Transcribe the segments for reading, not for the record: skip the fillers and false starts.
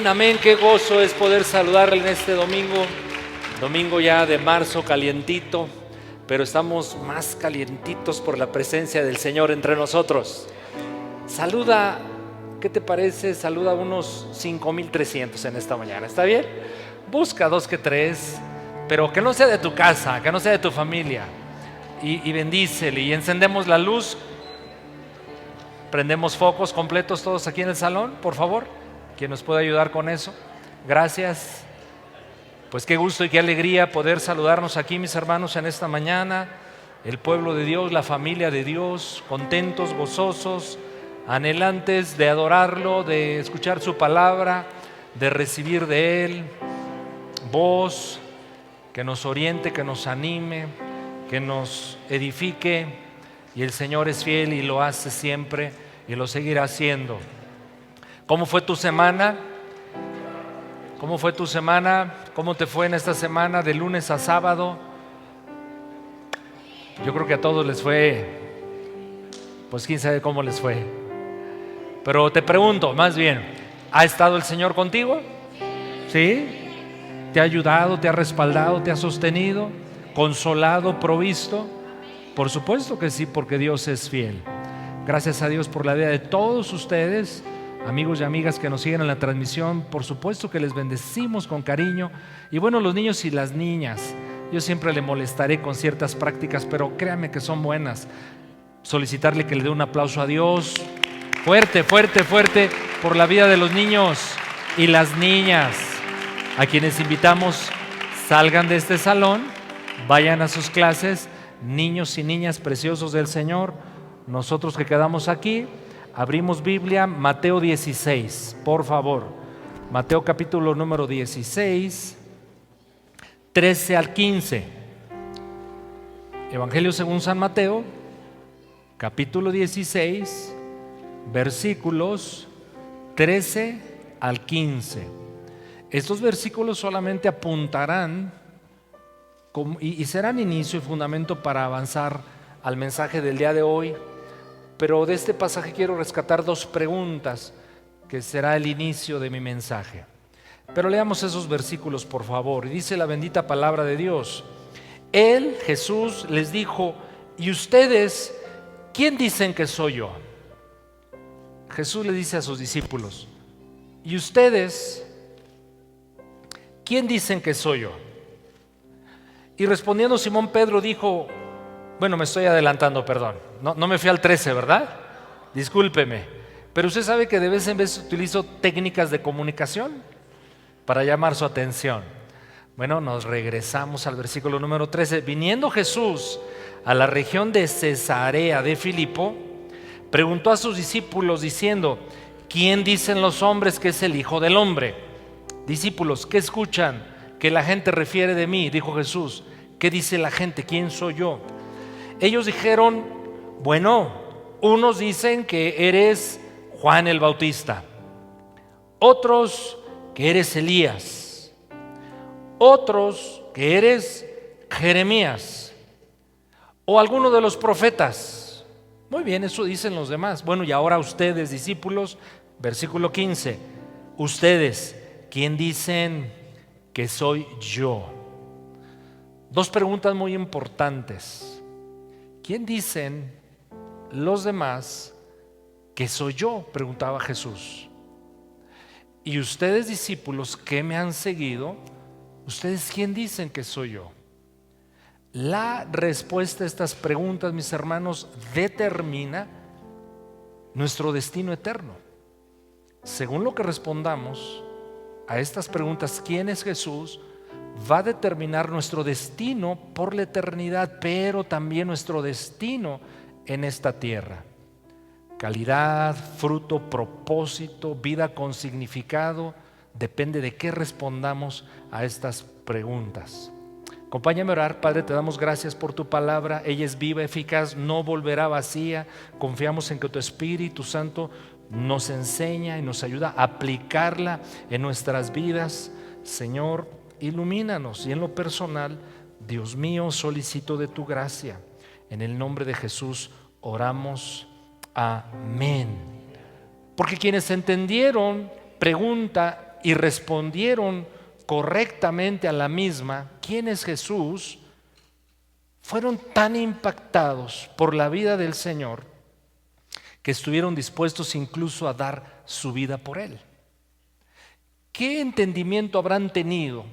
Amén, amén. Qué gozo es poder saludarle en este domingo ya de marzo, calientito, pero estamos más calientitos por la presencia del Señor entre nosotros. Saluda, ¿qué te parece? Saluda a unos 5,300 en esta mañana, ¿está bien? Busca 2 que 3, pero que no sea de tu casa, que no sea de tu familia, y bendícele, y encendemos la luz. Prendemos focos completos todos aquí en el salón, por favor. ¿Quién nos puede ayudar con eso? Gracias. Pues qué gusto y qué alegría poder saludarnos aquí, mis hermanos, en esta mañana. El pueblo de Dios, la familia de Dios, contentos, gozosos, anhelantes de adorarlo, de escuchar su palabra, de recibir de Él voz que nos oriente, que nos anime, que nos edifique. Y el Señor es fiel y lo hace siempre y lo seguirá haciendo. ¿Cómo fue tu semana? ¿Cómo fue tu semana? ¿Cómo te fue en esta semana de lunes a sábado? Yo creo que a todos les fue, pues quién sabe cómo les fue. Pero te pregunto, más bien, ¿ha estado el Señor contigo? ¿Sí? ¿Te ha ayudado, te ha respaldado, te ha sostenido, consolado, provisto? Por supuesto que sí, porque Dios es fiel. Gracias a Dios por la vida de todos ustedes, amigos y amigas que nos siguen en la transmisión. Por supuesto que les bendecimos con cariño. Y bueno, los niños y las niñas, yo siempre le molestaré con ciertas prácticas, pero créanme que son buenas. Solicitarle que le dé un aplauso a Dios. Fuerte, fuerte, fuerte por la vida de los niños y las niñas, a quienes invitamos, salgan de este salón, vayan a sus clases. Niños y niñas preciosos del Señor, nosotros que quedamos aquí, abrimos Biblia, Mateo 16, por favor. Mateo capítulo número 16, 13 al 15. Evangelio según San Mateo, capítulo 16, versículos 13 al 15. Estos versículos solamente apuntarán y serán inicio y fundamento para avanzar al mensaje del día de hoy. Pero de este pasaje quiero rescatar 2 preguntas que será el inicio de mi mensaje. Pero leamos esos versículos, por favor. Y dice la bendita palabra de Dios: Él, Jesús, les dijo: ¿y ustedes quién dicen que soy yo? Jesús le dice a sus discípulos: ¿y ustedes quién dicen que soy yo? Y respondiendo Simón Pedro dijo, bueno, me estoy adelantando, perdón, no me fui al 13, ¿verdad? Discúlpeme, pero usted sabe que de vez en vez utilizo técnicas de comunicación para llamar su atención. Bueno, nos regresamos al versículo número 13. Viniendo Jesús a la región de Cesarea de Filipo, preguntó a sus discípulos diciendo: ¿quién dicen los hombres que es el Hijo del Hombre? Discípulos, ¿qué escuchan que la gente refiere de mí? Dijo Jesús. ¿Qué dice la gente? ¿Quién soy yo? Ellos dijeron: bueno, unos dicen que eres Juan el Bautista, otros que eres Elías, otros que eres Jeremías o alguno de los profetas. Muy bien, eso dicen los demás. Bueno, y ahora ustedes, discípulos, versículo 15, ustedes, ¿quién dicen que soy yo? 2 preguntas muy importantes. ¿Quién dicen los demás que soy yo? Preguntaba Jesús. Y ustedes, discípulos que me han seguido, ¿ustedes quién dicen que soy yo? La respuesta a estas preguntas, mis hermanos, determina nuestro destino eterno. Según lo que respondamos a estas preguntas, ¿quién es Jesús?, va a determinar nuestro destino por la eternidad, pero también nuestro destino en esta tierra. Calidad, fruto, propósito, vida con significado, depende de qué respondamos a estas preguntas. Acompáñame a orar. Padre, te damos gracias por tu palabra. Ella es viva, eficaz, no volverá vacía. Confiamos en que tu Espíritu Santo nos enseña y nos ayuda a aplicarla en nuestras vidas. Señor, ilumínanos, y en lo personal, Dios mío, solicito de tu gracia. En el nombre de Jesús oramos. Amén. Porque quienes entendieron, pregunta y respondieron correctamente a la misma, ¿quién es Jesús?, fueron tan impactados por la vida del Señor que estuvieron dispuestos incluso a dar su vida por Él. ¿Qué entendimiento habrán tenido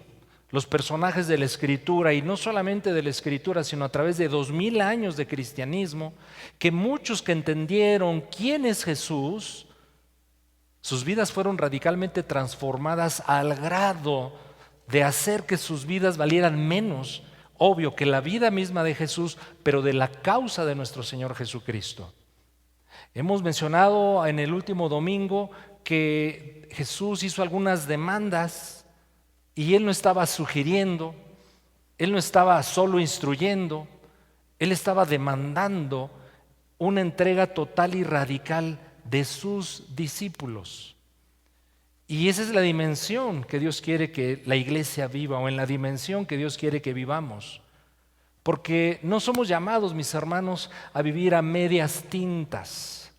los personajes de la Escritura, y no solamente de la Escritura, sino a través de 2000 años de cristianismo, que muchos que entendieron quién es Jesús, sus vidas fueron radicalmente transformadas al grado de hacer que sus vidas valieran menos, obvio, que la vida misma de Jesús, pero de la causa de nuestro Señor Jesucristo? Hemos mencionado en el último domingo que Jesús hizo algunas demandas y Él no estaba sugiriendo, Él no estaba solo instruyendo, Él estaba demandando una entrega total y radical de sus discípulos. Y esa es la dimensión que Dios quiere que la iglesia viva, o en la dimensión que Dios quiere que vivamos. Porque no somos llamados, mis hermanos, a vivir a medias tintas.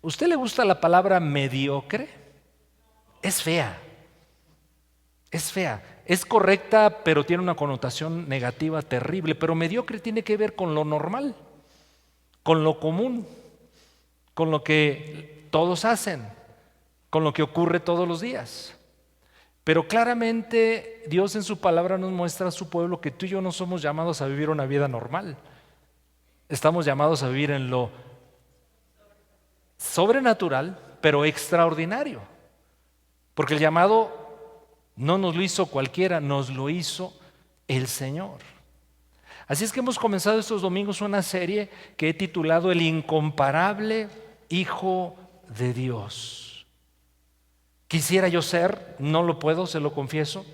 ¿Usted le gusta la palabra mediocre? Es fea. Es fea. Es correcta, pero tiene una connotación negativa terrible. Pero mediocre tiene que ver con lo normal, con lo común, con lo que todos hacen, con lo que ocurre todos los días. Pero claramente Dios en su palabra nos muestra a su pueblo que tú y yo no somos llamados a vivir una vida normal. Estamos llamados a vivir en lo sobrenatural, pero extraordinario. Porque el llamado no nos lo hizo cualquiera, nos lo hizo el Señor. Así es que hemos comenzado estos domingos una serie que he titulado El incomparable Hijo de Dios. Quisiera yo ser, no lo puedo, se lo confieso,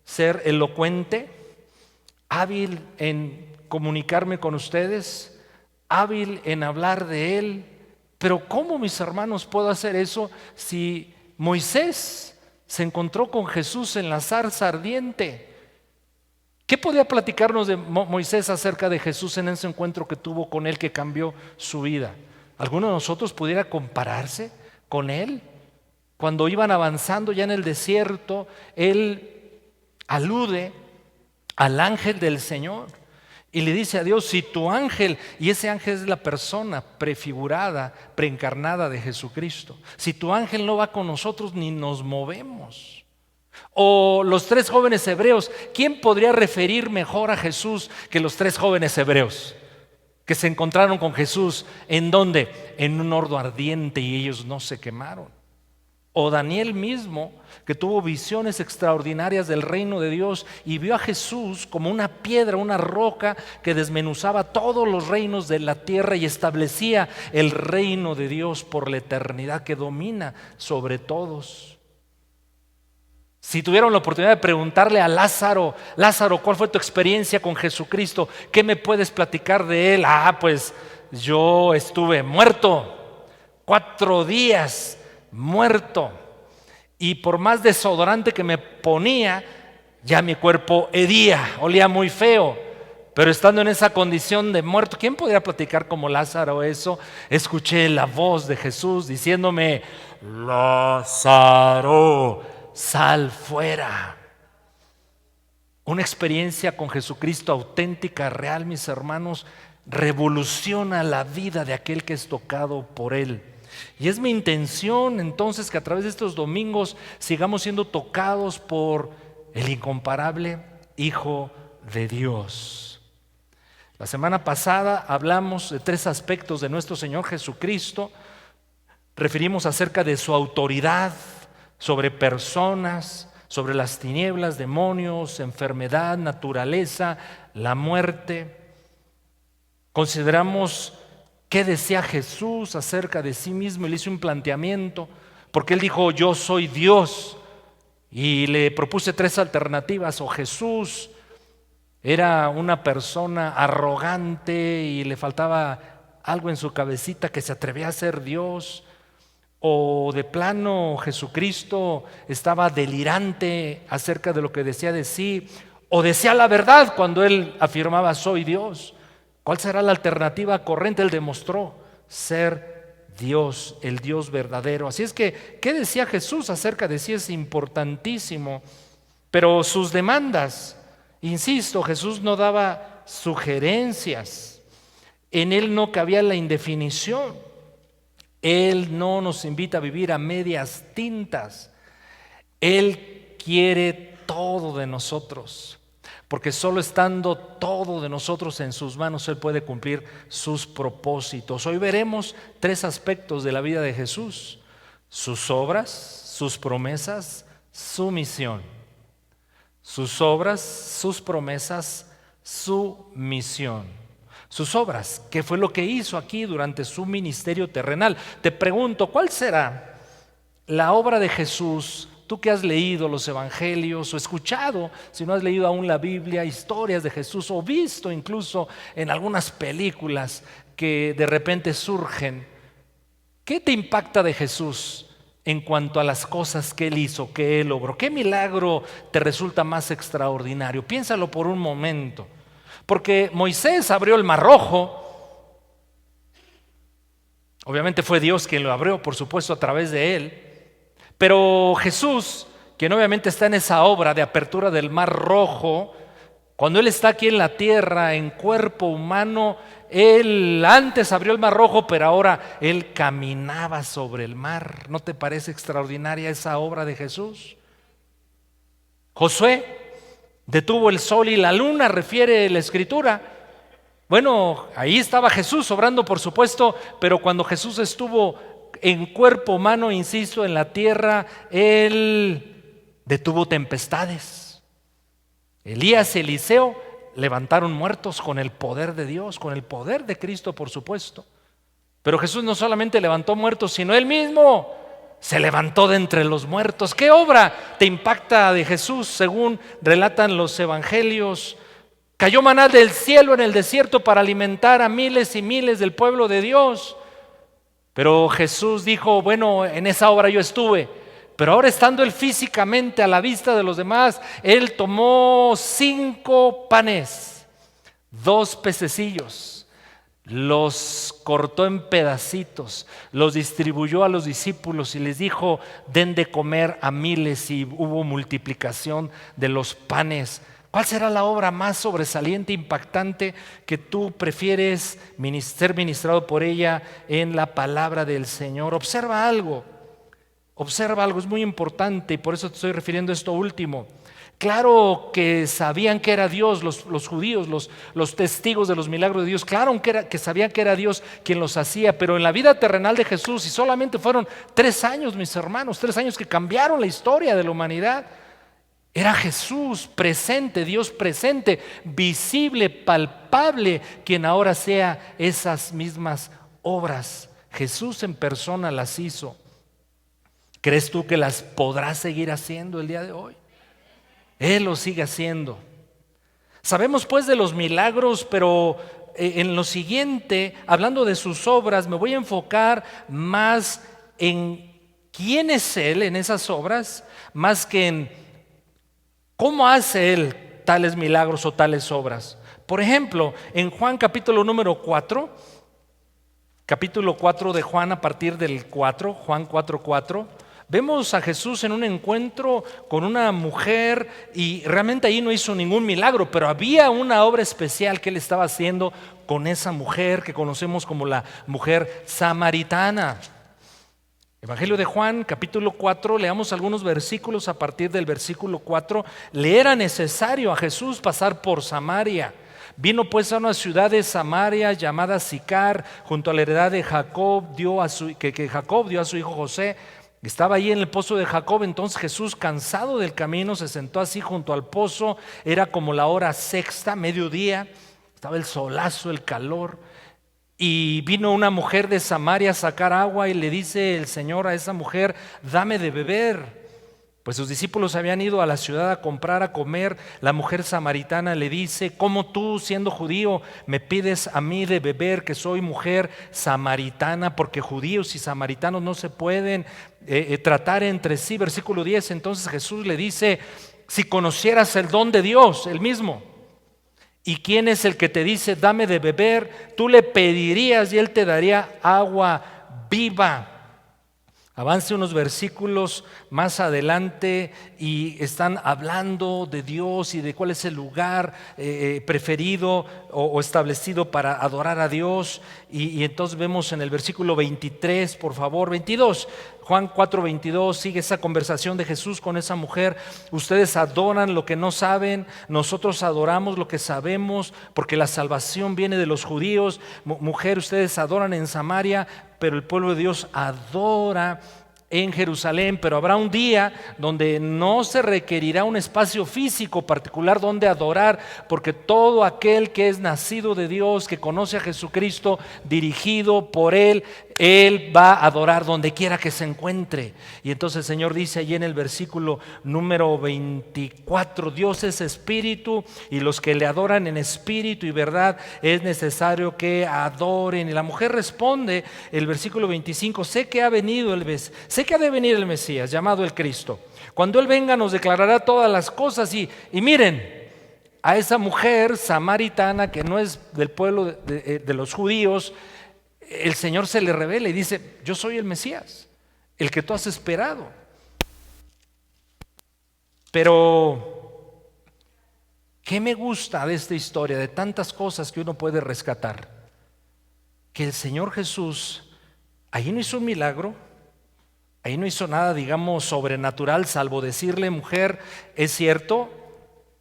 ser elocuente, hábil en comunicarme con ustedes, hábil en hablar de Él. Pero ¿cómo, mis hermanos, puedo hacer eso si Moisés se encontró con Jesús en la zarza ardiente? ¿Qué podía platicarnos de Moisés acerca de Jesús en ese encuentro que tuvo con Él, que cambió su vida? ¿Alguno de nosotros pudiera compararse con Él? Cuando iban avanzando ya en el desierto, Él alude al ángel del Señor y le dice a Dios: si tu ángel, y ese ángel es la persona prefigurada, preencarnada de Jesucristo, si tu ángel no va con nosotros, ni nos movemos. O los 3 jóvenes hebreos, ¿quién podría referir mejor a Jesús que los 3 jóvenes hebreos que se encontraron con Jesús? ¿En dónde? En un horno ardiente, y ellos no se quemaron. O Daniel mismo, que tuvo visiones extraordinarias del reino de Dios y vio a Jesús como una piedra, una roca que desmenuzaba todos los reinos de la tierra y establecía el reino de Dios por la eternidad, que domina sobre todos. Si tuvieron la oportunidad de preguntarle a Lázaro: Lázaro, ¿cuál fue tu experiencia con Jesucristo? ¿Qué me puedes platicar de Él? Pues yo estuve muerto, 4 días muerto, y por más desodorante que me ponía, ya mi cuerpo hedía, olía muy feo. Pero estando en esa condición de muerto, ¿quién podría platicar como Lázaro eso? Escuché la voz de Jesús diciéndome: Lázaro, sal fuera. Una experiencia con Jesucristo auténtica, real, mis hermanos, revoluciona la vida de aquel que es tocado por Él. Y es mi intención entonces que a través de estos domingos sigamos siendo tocados por el incomparable Hijo de Dios. La semana pasada hablamos de 3 aspectos de nuestro Señor Jesucristo. Referimos acerca de su autoridad sobre personas, sobre las tinieblas, demonios, enfermedad, naturaleza, la muerte. Consideramos qué decía Jesús acerca de sí mismo. Él hizo un planteamiento, porque Él dijo: yo soy Dios, y le propuse 3 alternativas. O Jesús era una persona arrogante y le faltaba algo en su cabecita, que se atrevía a ser Dios, o de plano Jesucristo estaba delirante acerca de lo que decía de sí, o decía la verdad cuando Él afirmaba: soy Dios. ¿Cuál será la alternativa correcta? Él demostró ser Dios, el Dios verdadero. Así es que, ¿qué decía Jesús acerca de sí? Es importantísimo. Pero sus demandas, insisto, Jesús no daba sugerencias. En Él no cabía la indefinición. Él no nos invita a vivir a medias tintas. Él quiere todo de nosotros, porque solo estando todo de nosotros en sus manos, Él puede cumplir sus propósitos. Hoy veremos 3 aspectos de la vida de Jesús: sus obras, sus promesas, su misión. Sus obras, sus promesas, su misión. Sus obras, ¿qué fue lo que hizo aquí durante su ministerio terrenal? Te pregunto, ¿cuál será la obra de Jesús? Tú que has leído los evangelios o escuchado, si no has leído aún la Biblia, historias de Jesús, o visto incluso en algunas películas que de repente surgen, ¿qué te impacta de Jesús en cuanto a las cosas que Él hizo, que Él logró? ¿Qué milagro te resulta más extraordinario? Piénsalo por un momento. Porque Moisés abrió el Mar Rojo. Obviamente fue Dios quien lo abrió, por supuesto, a través de Él. Pero Jesús, quien obviamente está en esa obra de apertura del Mar Rojo, cuando Él está aquí en la tierra, en cuerpo humano, Él antes abrió el Mar Rojo, pero ahora Él caminaba sobre el mar. ¿No te parece extraordinaria esa obra de Jesús? Josué detuvo el sol y la luna, refiere la Escritura. Bueno, ahí estaba Jesús obrando, por supuesto, pero cuando Jesús estuvo en cuerpo humano, insisto, en la tierra, Él detuvo tempestades. Elías y Eliseo levantaron muertos con el poder de Dios, con el poder de Cristo, por supuesto. Pero Jesús no solamente levantó muertos, sino Él mismo se levantó de entre los muertos. ¿Qué obra te impacta de Jesús según relatan los evangelios? Cayó maná del cielo en el desierto para alimentar a miles y miles del pueblo de Dios. Pero Jesús dijo, bueno, en esa obra yo estuve, pero ahora estando Él físicamente a la vista de los demás, Él tomó 5 panes, 2 pececillos, los cortó en pedacitos, los distribuyó a los discípulos y les dijo, den de comer a miles, y hubo multiplicación de los panes. ¿Cuál será la obra más sobresaliente, impactante, que tú prefieres ser ministrado por ella en la palabra del Señor? Observa algo, es muy importante, y por eso te estoy refiriendo a esto último. Claro que sabían que era Dios, los judíos, los testigos de los milagros de Dios, claro que sabían que era Dios quien los hacía, pero en la vida terrenal de Jesús, y solamente fueron 3 años, mis hermanos, 3 años que cambiaron la historia de la humanidad. Era Jesús presente, Dios presente, visible, palpable, quien ahora sea esas mismas obras. Jesús en persona las hizo. ¿Crees tú que las podrás seguir haciendo el día de hoy? Él lo sigue haciendo. Sabemos pues de los milagros, pero en lo siguiente, hablando de sus obras, me voy a enfocar más en quién es Él en esas obras, más que en ¿cómo hace Él tales milagros o tales obras? Por ejemplo, en Juan capítulo número 4, capítulo 4 de Juan, a partir del 4, Juan 4:4, vemos a Jesús en un encuentro con una mujer, y realmente ahí no hizo ningún milagro, pero había una obra especial que Él estaba haciendo con esa mujer que conocemos como la mujer samaritana. Evangelio de Juan, capítulo 4, leamos algunos versículos a partir del versículo 4. Le era necesario a Jesús pasar por Samaria. Vino pues a una ciudad de Samaria llamada Sicar, junto a la heredad de Jacob, que Jacob dio a su hijo José. Estaba allí en el pozo de Jacob. Entonces Jesús, cansado del camino, se sentó así junto al pozo. Era como la hora sexta, mediodía. Estaba el solazo, el calor. Y vino una mujer de Samaria a sacar agua, y le dice el Señor a esa mujer, dame de beber. Pues sus discípulos habían ido a la ciudad a comprar, a comer. La mujer samaritana le dice, ¿cómo tú, siendo judío, me pides a mí de beber, que soy mujer samaritana? Porque judíos y samaritanos no se pueden tratar entre sí. Versículo 10, entonces Jesús le dice, si conocieras el don de Dios, el mismo, ¿y quién es el que te dice, dame de beber? Tú le pedirías y Él te daría agua viva. Avance unos versículos más adelante y están hablando de Dios y de cuál es el lugar preferido o establecido para adorar a Dios. Y entonces vemos en el versículo 23, por favor, 22, Juan 4:22, sigue esa conversación de Jesús con esa mujer. Ustedes adoran lo que no saben, nosotros adoramos lo que sabemos, porque la salvación viene de los judíos. Mujer, ustedes adoran en Samaria, pero el pueblo de Dios adora en Jerusalén. Pero habrá un día donde no se requerirá un espacio físico particular donde adorar, porque todo aquel que es nacido de Dios, que conoce a Jesucristo, dirigido por Él va a adorar donde quiera que se encuentre. Y entonces el Señor dice allí en el versículo número 24, Dios es espíritu y los que le adoran en espíritu y verdad es necesario que adoren. Y la mujer responde, el versículo 25, sé que ha de venir el Mesías, llamado el Cristo. Cuando Él venga nos declarará todas las cosas. Y miren, a esa mujer samaritana que no es del pueblo de los judíos, el Señor se le revela y dice, yo soy el Mesías, el que tú has esperado. Pero, ¿qué me gusta de esta historia? De tantas cosas que uno puede rescatar, que el Señor Jesús ahí no hizo un milagro, ahí no hizo nada, digamos, sobrenatural, salvo decirle, mujer, es cierto,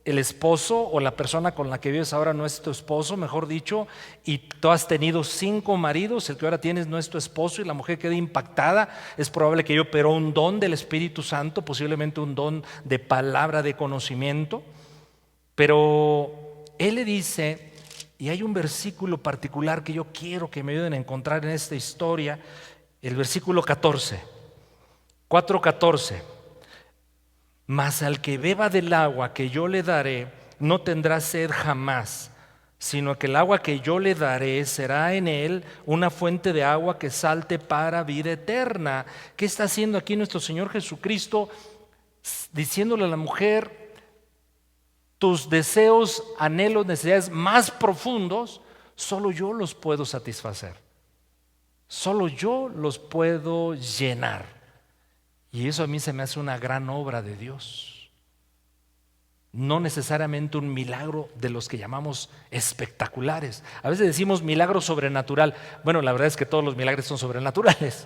el esposo o la persona con la que vives ahora no es tu esposo, mejor dicho, y tú has tenido 5 maridos, el que ahora tienes no es tu esposo, y la mujer queda impactada. Es probable que ella operó un don del Espíritu Santo, posiblemente un don de palabra, de conocimiento. Pero Él le dice, y hay un versículo particular que yo quiero que me ayuden a encontrar en esta historia, el versículo 14, 4:14. Mas al que beba del agua que yo le daré, no tendrá sed jamás, sino que el agua que yo le daré será en él una fuente de agua que salte para vida eterna. ¿Qué está haciendo aquí nuestro Señor Jesucristo? Diciéndole a la mujer, tus deseos, anhelos, necesidades más profundos, solo yo los puedo satisfacer. Solo yo los puedo llenar. Y eso a mí se me hace una gran obra de Dios. No necesariamente un milagro de los que llamamos espectaculares. A veces decimos milagro sobrenatural. Bueno, la verdad es que todos los milagros son sobrenaturales.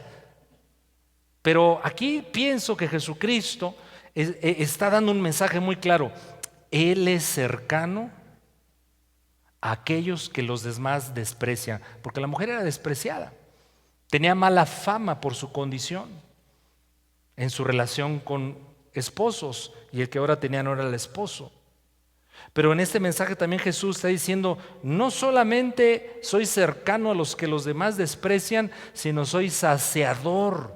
Pero aquí pienso que Jesucristo está dando un mensaje muy claro. Él es cercano a aquellos que los demás desprecian. Porque la mujer era despreciada. Tenía mala fama por su condición en su relación con esposos, y el que ahora tenía no era el esposo. Pero en este mensaje también Jesús está diciendo, no solamente soy cercano a los que los demás desprecian, sino soy saciador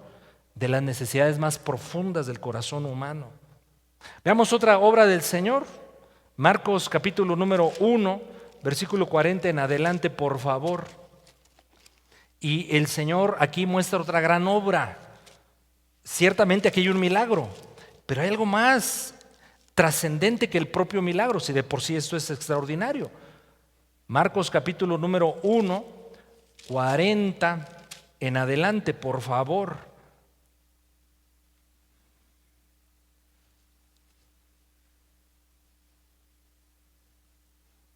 de las necesidades más profundas del corazón humano. Veamos otra obra del Señor, Marcos capítulo número 1, versículo 40 en adelante, por favor. Y el Señor aquí muestra otra gran obra. Ciertamente aquí hay un milagro, pero hay algo más trascendente que el propio milagro, si de por sí esto es extraordinario. Marcos capítulo número 1, 40 en adelante, por favor.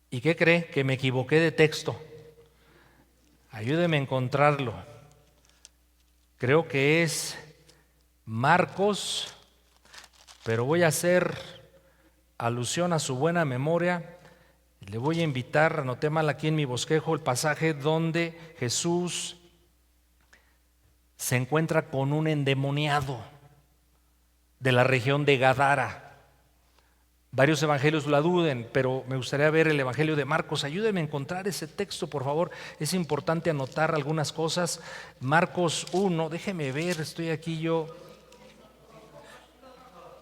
¿Y qué cree? Que me equivoqué de texto. Ayúdeme a encontrarlo. Creo que es Marcos, pero voy a hacer alusión a su buena memoria. Le voy a invitar, anoté mal aquí en mi bosquejo el pasaje donde Jesús se encuentra con un endemoniado de la región de Gadara. Varios evangelios la duden, pero me gustaría ver el evangelio de Marcos. Ayúdeme a encontrar ese texto, por favor. Es importante anotar algunas cosas. Marcos 1, déjeme ver, estoy aquí yo.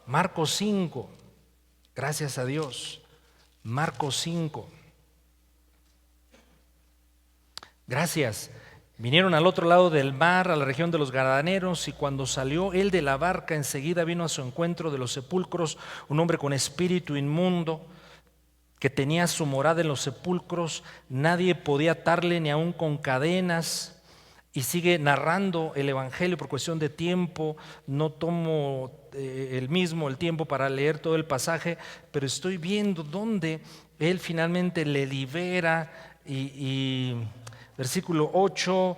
Marcos 5, gracias a Dios. Marcos 5. Gracias. Vinieron al otro lado del mar, a la región de los Gadarenos, y cuando salió él de la barca, enseguida vino a su encuentro de los sepulcros un hombre con espíritu inmundo, que tenía su morada en los sepulcros. Nadie podía atarle ni aun con cadenas, y sigue narrando el Evangelio por cuestión de tiempo. No tomo el tiempo para leer todo el pasaje, pero estoy viendo dónde él finalmente le libera y versículo 8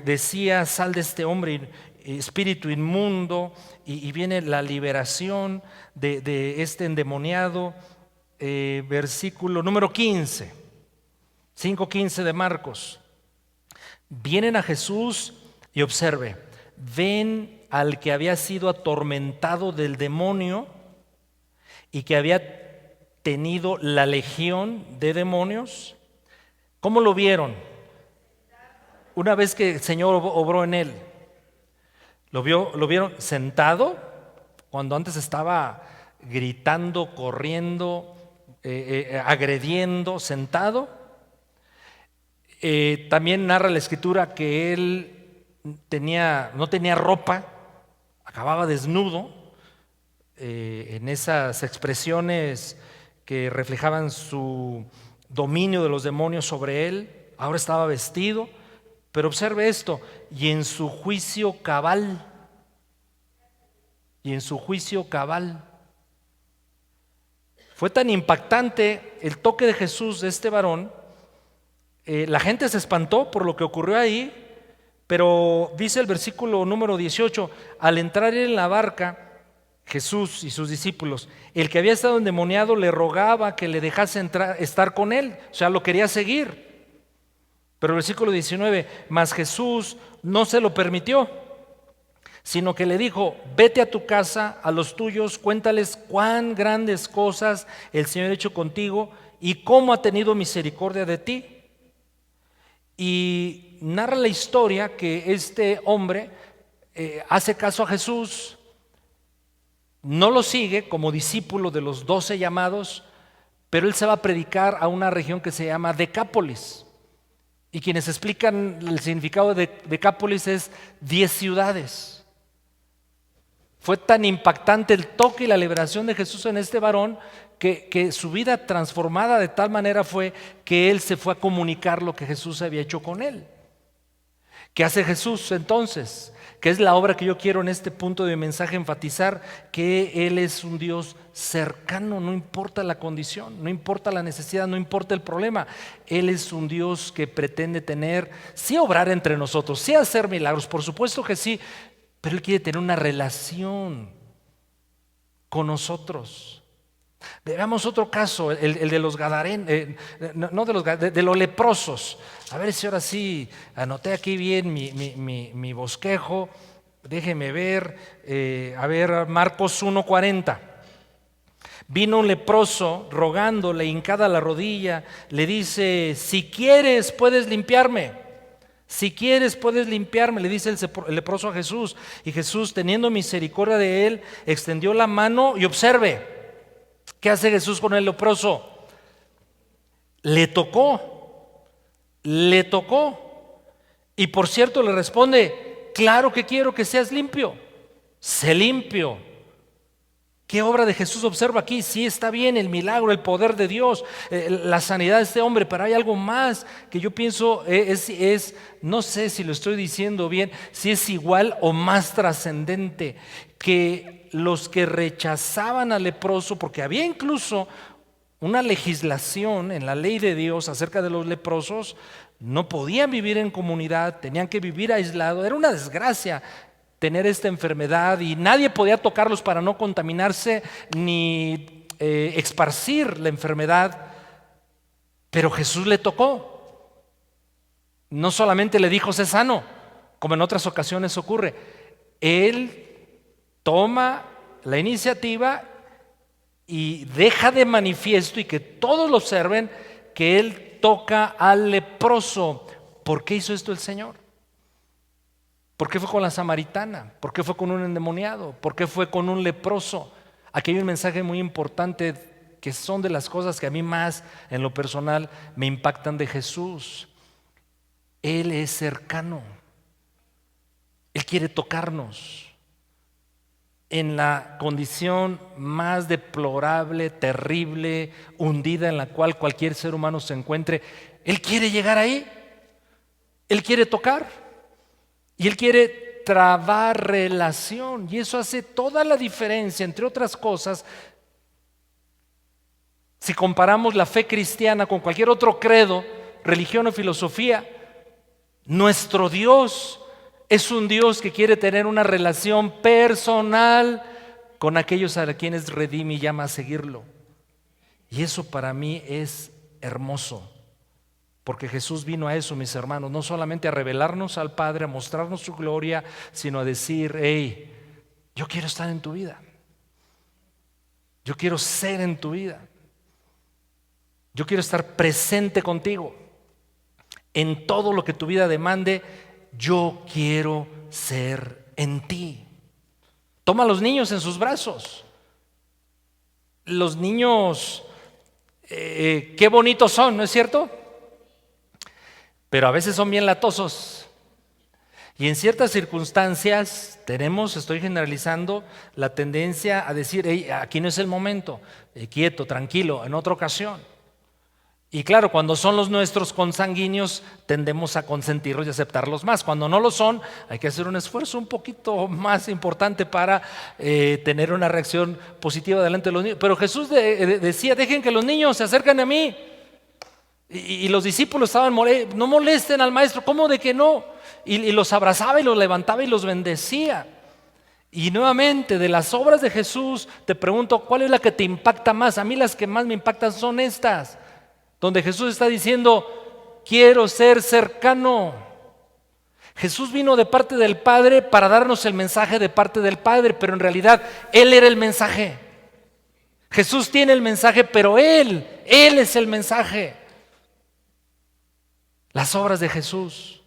decía: sal de este hombre, espíritu inmundo, y viene la liberación de este endemoniado. Versículo número 15, 5:15 de Marcos. Vienen a Jesús y observe, ven al que había sido atormentado del demonio y que había tenido la legión de demonios. ¿Cómo lo vieron? Una vez que el Señor obró en él, ¿lo vieron sentado? Cuando antes estaba gritando, corriendo, agrediendo, sentado. También narra la Escritura que él no tenía ropa, acababa desnudo, en esas expresiones que reflejaban su dominio de los demonios sobre él. Ahora estaba vestido, pero observe esto: y en su juicio cabal, Fue tan impactante el toque de Jesús de este varón. La gente se espantó por lo que ocurrió ahí, pero dice el versículo número 18: al entrar en la barca, Jesús y sus discípulos, el que había estado endemoniado le rogaba que le dejase estar con él, o sea, lo quería seguir. Pero el versículo 19: mas Jesús no se lo permitió, sino que le dijo: vete a tu casa, a los tuyos, cuéntales cuán grandes cosas el Señor ha hecho contigo y cómo ha tenido misericordia de ti. Y narra la historia que este hombre hace caso a Jesús, no lo sigue como discípulo de los 12 llamados, pero él se va a predicar a una región que se llama Decápolis. Y quienes explican el significado de Decápolis es 10 ciudades. Fue tan impactante el toque y la liberación de Jesús en este varón que su vida transformada de tal manera fue que él se fue a comunicar lo que Jesús había hecho con él. ¿Qué hace Jesús entonces? Que es la obra que yo quiero en este punto de mi mensaje enfatizar: que Él es un Dios cercano, no importa la condición, no importa la necesidad, no importa el problema. Él es un Dios que pretende sí obrar entre nosotros, sí hacer milagros, por supuesto que sí, pero Él quiere tener una relación con nosotros. Veamos otro caso, el de los gadarenos, de los leprosos. A ver si ahora sí anoté aquí bien mi bosquejo. Déjeme ver, Marcos 1:40. Vino un leproso rogándole, hincada la rodilla, le dice: si quieres puedes limpiarme. Si quieres puedes limpiarme, le dice el leproso a Jesús. Y Jesús, teniendo misericordia de él, extendió la mano y observe. ¿Qué hace Jesús con el leproso? Le tocó. Y por cierto le responde: claro que quiero que seas limpio. Sé limpio. ¿Qué obra de Jesús observa aquí? Sí, está bien el milagro, el poder de Dios, la sanidad de este hombre, pero hay algo más que yo pienso no sé si lo estoy diciendo bien, si es igual o más trascendente, que los que rechazaban al leproso, porque había incluso una legislación en la ley de Dios acerca de los leprosos, no podían vivir en comunidad, tenían que vivir aislados. Era una desgracia tener esta enfermedad y nadie podía tocarlos para no contaminarse ni esparcir la enfermedad. Pero Jesús le tocó. No solamente le dijo: sé sano, como en otras ocasiones ocurre. Él toma la iniciativa y deja de manifiesto, y que todos lo observen, que él toca al leproso. ¿Por qué hizo esto el Señor? ¿Por qué fue con la samaritana? ¿Por qué fue con un endemoniado? ¿Por qué fue con un leproso? Aquí hay un mensaje muy importante, que son de las cosas que a mí más en lo personal me impactan de Jesús. Él es cercano. Él quiere tocarnos en la condición más deplorable, terrible, hundida en la cual cualquier ser humano se encuentre. Él quiere llegar ahí. Él quiere tocar. Y Él quiere trabar relación. Y eso hace toda la diferencia, entre otras cosas. Si comparamos la fe cristiana con cualquier otro credo, religión o filosofía, nuestro Dios es un Dios que quiere tener una relación personal con aquellos a quienes redime y llama a seguirlo. Y eso para mí es hermoso, porque Jesús vino a eso, mis hermanos, no solamente a revelarnos al Padre, a mostrarnos su gloria, sino a decir: hey, yo quiero estar en tu vida, yo quiero ser en tu vida, yo quiero estar presente contigo en todo lo que tu vida demande. Yo quiero ser en ti. Toma a los niños en sus brazos. Los niños, qué bonitos son, ¿no es cierto? Pero a veces son bien latosos. Y en ciertas circunstancias tenemos, estoy generalizando, la tendencia a decir: hey, aquí no es el momento, quieto, tranquilo, en otra ocasión. Y claro, cuando son los nuestros consanguíneos, tendemos a consentirlos y aceptarlos más. Cuando no lo son, hay que hacer un esfuerzo un poquito más importante para tener una reacción positiva delante de los niños. Pero Jesús decía: dejen que los niños se acerquen a mí. Y los discípulos estaban: no molesten al maestro. ¿Cómo de que no? Y los abrazaba y los levantaba y los bendecía. Y nuevamente, de las obras de Jesús, te pregunto: ¿cuál es la que te impacta más? A mí las que más me impactan son estas, donde Jesús está diciendo: quiero ser cercano. Jesús vino de parte del Padre para darnos el mensaje de parte del Padre, pero en realidad Él era el mensaje. Jesús tiene el mensaje, pero Él es el mensaje. Las obras de Jesús.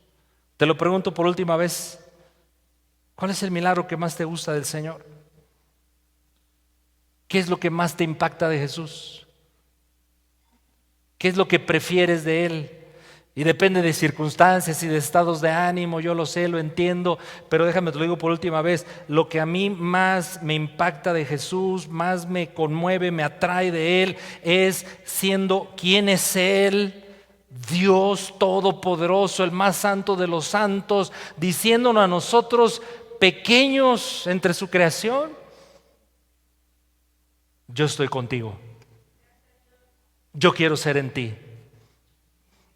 Te lo pregunto por última vez: ¿cuál es el milagro que más te gusta del Señor? ¿Qué es lo que más te impacta de Jesús? ¿Qué es lo que prefieres de Él? Y depende de circunstancias y de estados de ánimo, yo lo sé, lo entiendo, pero déjame te lo digo por última vez: lo que a mí más me impacta de Jesús, más me conmueve, me atrae de Él, es siendo quien es Él, Dios Todopoderoso, el más santo de los santos, diciéndonos a nosotros, pequeños entre su creación: yo estoy contigo. Yo quiero ser en ti.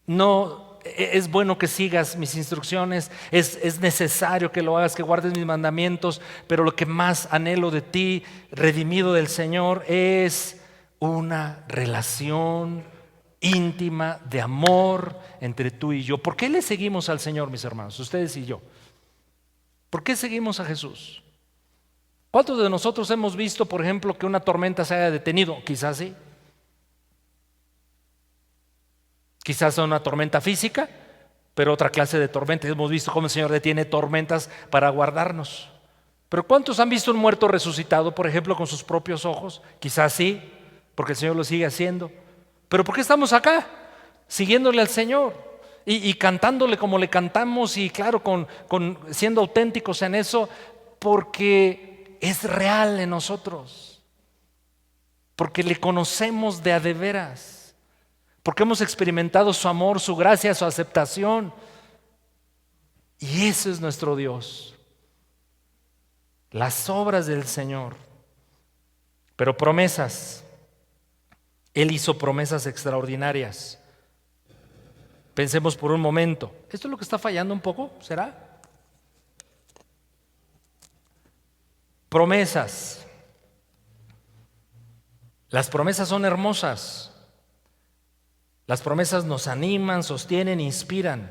No, es bueno que sigas mis instrucciones, es necesario que lo hagas, que guardes mis mandamientos, pero lo que más anhelo de ti, redimido del Señor, es una relación íntima de amor entre tú y yo. ¿Por qué le seguimos al Señor, mis hermanos, ustedes y yo? ¿Por qué seguimos a Jesús? ¿Cuántos de nosotros hemos visto, por ejemplo, que una tormenta se haya detenido? Quizás sí. Quizás una tormenta física, pero otra clase de tormenta. Hemos visto cómo el Señor detiene tormentas para guardarnos. Pero ¿cuántos han visto un muerto resucitado, por ejemplo, con sus propios ojos? Quizás sí, porque el Señor lo sigue haciendo. Pero ¿por qué estamos acá? Siguiéndole al Señor y cantándole como le cantamos, y claro, siendo auténticos en eso, porque es real en nosotros, porque le conocemos de a de veras, porque hemos experimentado su amor, su gracia, su aceptación. Y ese es nuestro Dios. Las obras del Señor. Pero promesas. Él hizo promesas extraordinarias. Pensemos por un momento: ¿esto es lo que está fallando un poco? ¿Será? Promesas. Las promesas son hermosas. Las promesas nos animan, sostienen, inspiran.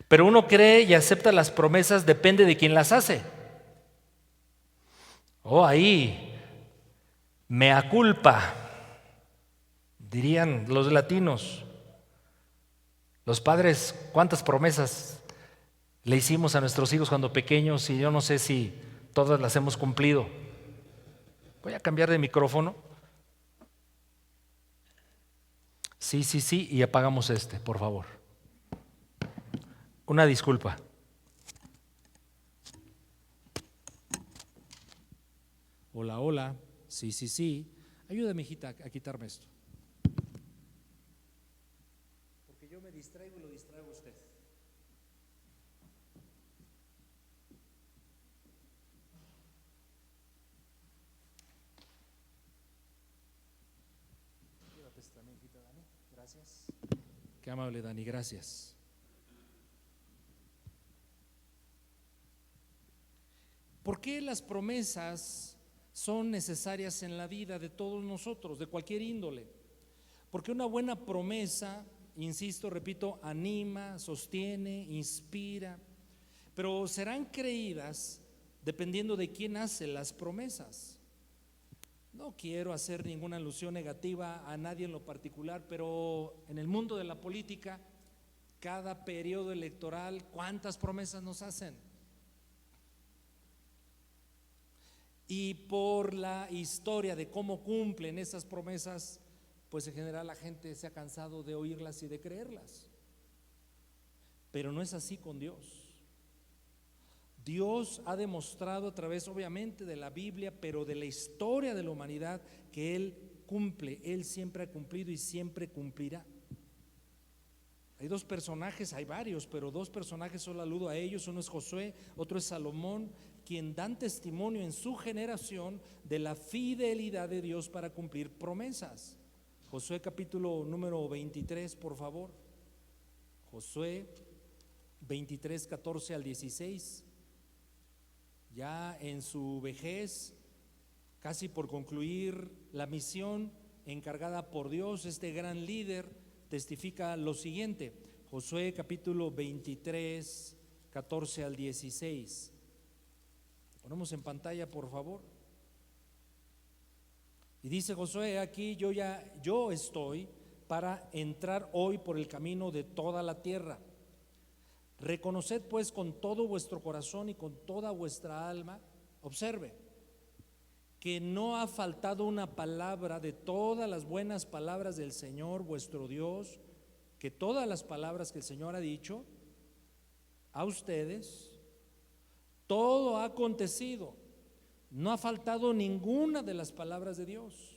Pero uno cree y acepta las promesas, depende de quién las hace. Ahí, mea culpa, dirían los latinos. Los padres, ¿cuántas promesas le hicimos a nuestros hijos cuando pequeños? Y yo no sé si todas las hemos cumplido. Voy a cambiar de micrófono. Sí, y apagamos por favor. Una disculpa. Hola. Sí. Ayúdame, hijita, a quitarme esto. Porque yo me distraigo y lo distraigo a usted. Dani, gracias. Qué amable, Dani, gracias. ¿Por qué las promesas son necesarias en la vida de todos nosotros, de cualquier índole? Porque una buena promesa, insisto, repito, anima, sostiene, inspira, pero serán creídas dependiendo de quién hace las promesas. No quiero hacer ninguna alusión negativa a nadie en lo particular, pero en el mundo de la política, cada periodo electoral, ¿cuántas promesas nos hacen? Y por la historia de cómo cumplen esas promesas, pues en general la gente se ha cansado de oírlas y de creerlas. Pero no es así con Dios. Dios ha demostrado a través obviamente de la Biblia, pero de la historia de la humanidad, que Él cumple, Él siempre ha cumplido y siempre cumplirá. Hay dos personajes, hay varios, pero dos personajes solo aludo a ellos. Uno es Josué, otro es Salomón, quien dan testimonio en su generación de la fidelidad de Dios para cumplir promesas. Josué capítulo número 23, por favor. Josué 23, 14 al 16. Ya en su vejez, casi por concluir la misión encargada por Dios, este gran líder testifica lo siguiente. Josué capítulo 23, 14 al 16. Ponemos en pantalla, por favor. Y dice Josué: aquí yo estoy para entrar hoy por el camino de toda la tierra. Reconoced pues con todo vuestro corazón y con toda vuestra alma, observe, que no ha faltado una palabra de todas las buenas palabras del Señor vuestro Dios, que todas las palabras que el Señor ha dicho a ustedes, todo ha acontecido, no ha faltado ninguna de las palabras de Dios.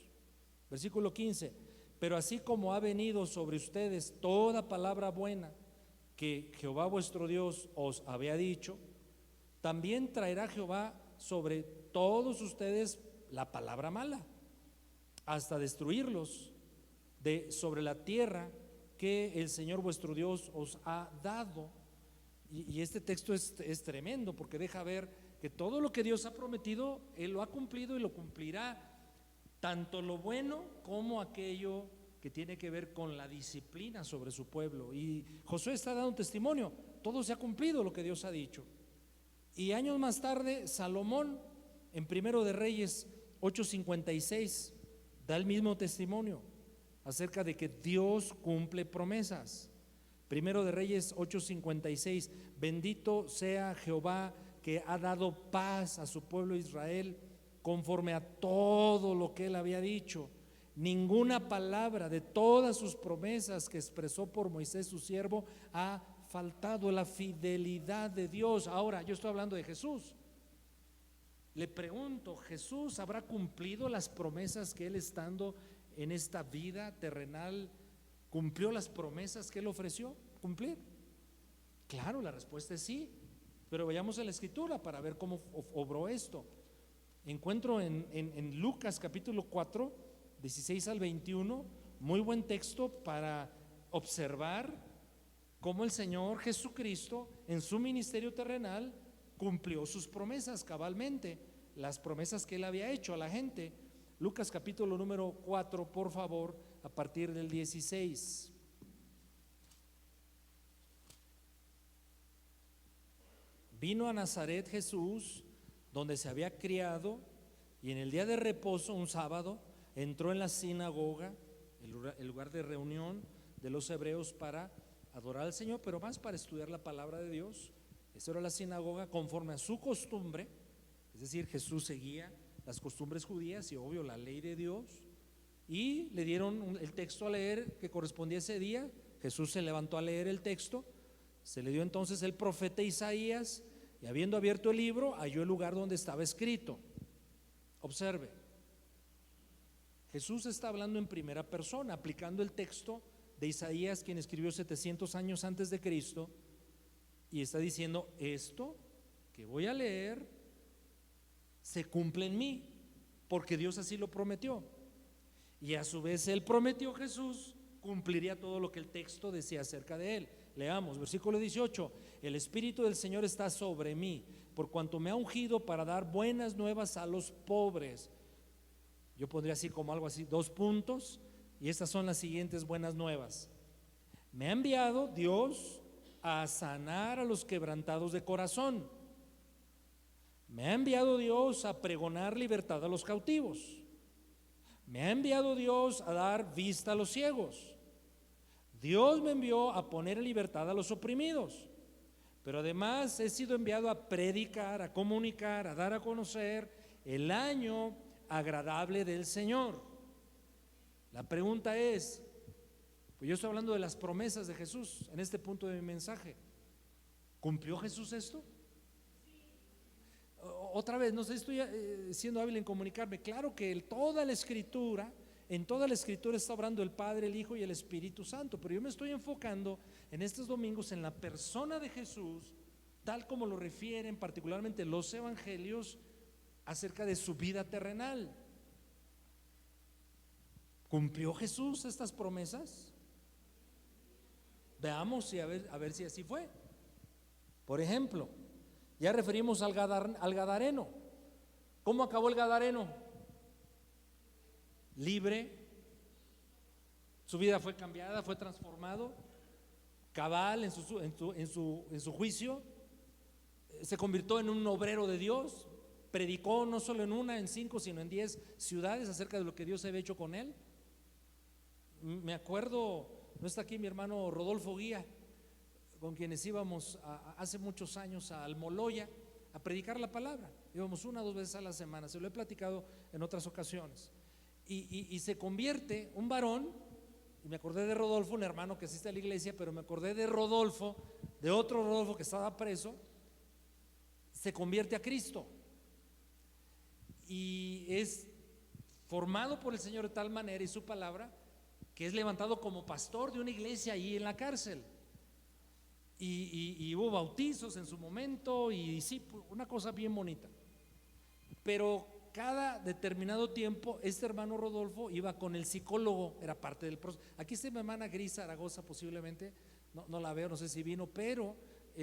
Versículo 15: pero así como ha venido sobre ustedes toda palabra buena que Jehová vuestro Dios os había dicho, también traerá Jehová sobre todos ustedes la palabra mala, hasta destruirlos sobre la tierra que el Señor vuestro Dios os ha dado. Y este texto es tremendo, porque deja ver que todo lo que Dios ha prometido, Él lo ha cumplido y lo cumplirá, tanto lo bueno como aquello que tiene que ver con la disciplina sobre su pueblo. Y Josué está dando un testimonio, todo se ha cumplido lo que Dios ha dicho. Y años más tarde, Salomón, en Primero de Reyes 8:56, da el mismo testimonio acerca de que Dios cumple promesas. Primero de Reyes 8:56: bendito sea Jehová, que ha dado paz a su pueblo Israel conforme a todo lo que él había dicho. Ninguna palabra de todas sus promesas que expresó por Moisés su siervo ha faltado. La fidelidad de Dios. Ahora, yo estoy hablando de Jesús. Le pregunto, ¿Jesús habrá cumplido las promesas que Él, estando en esta vida terrenal, cumplió las promesas que Él ofreció cumplir? Claro, la respuesta es sí, pero vayamos a la Escritura para ver cómo obró esto. Encuentro en Lucas capítulo 4, 16 al 21, muy buen texto para observar cómo el Señor Jesucristo en su ministerio terrenal cumplió sus promesas cabalmente, las promesas que Él había hecho a la gente. Lucas capítulo número 4, por favor, a partir del 16. Vino a Nazaret Jesús, donde se había criado, y en el día de reposo, un sábado, entró en la sinagoga, el lugar de reunión de los hebreos, para adorar al Señor, pero más para estudiar la palabra de Dios. Esa era la sinagoga, conforme a su costumbre, es decir, Jesús seguía las costumbres judías y obvio la ley de Dios, y le dieron el texto a leer que correspondía a ese día. Jesús se levantó a leer el texto, se le dio entonces el profeta Isaías, y habiendo abierto el libro, halló el lugar donde estaba escrito. Observe, Jesús está hablando en primera persona, aplicando el texto de Isaías, quien escribió 700 años antes de Cristo, y está diciendo: esto que voy a leer se cumple en mí, porque Dios así lo prometió. Y a su vez Él prometió, Jesús, cumpliría todo lo que el texto decía acerca de él. Leamos, versículo 18: el Espíritu del Señor está sobre mí, por cuanto me ha ungido para dar buenas nuevas a los pobres. Yo pondría así como algo así, 2 puntos, y estas son las siguientes buenas nuevas. Me ha enviado Dios a sanar a los quebrantados de corazón. Me ha enviado Dios a pregonar libertad a los cautivos. Me ha enviado Dios a dar vista a los ciegos. Dios me envió a poner en libertad a los oprimidos. Pero además he sido enviado a predicar, a comunicar, a dar a conocer el año agradable del Señor. La pregunta es, pues yo estoy hablando de las promesas de Jesús en este punto de mi mensaje. ¿Cumplió Jesús esto? Otra vez, no sé, estoy siendo hábil en comunicarme. Claro que en toda la Escritura está obrando el Padre, el Hijo y el Espíritu Santo, pero yo me estoy enfocando en estos domingos en la persona de Jesús, tal como lo refieren particularmente los evangelios acerca de su vida terrenal. ¿Cumplió Jesús estas promesas? Veamos y a ver si así fue. Por ejemplo, ya referimos al Gadareno. ¿Cómo acabó el Gadareno? Libre. Su vida fue cambiada, fue transformado, cabal en su juicio. Se convirtió en un obrero de Dios. Predicó no solo en una, en 5, sino en 10 ciudades acerca de lo que Dios había hecho con él. Me acuerdo, no está aquí mi hermano Rodolfo Guía, con quienes íbamos hace muchos años a Almoloya a predicar la palabra. Íbamos 1 o 2 veces a la semana, se lo he platicado en otras ocasiones. Y se convierte un varón, y me acordé de Rodolfo, un hermano que asiste a la iglesia, pero me acordé de Rodolfo, de otro Rodolfo que estaba preso, se convierte a Cristo y es formado por el Señor de tal manera y su palabra que es levantado como pastor de una iglesia ahí en la cárcel. Y hubo bautizos en su momento y sí, una cosa bien bonita. Pero cada determinado tiempo este hermano Rodolfo iba con el psicólogo, era parte del proceso. Aquí está mi hermana Gris Zaragoza, posiblemente, no la veo, no sé si vino, pero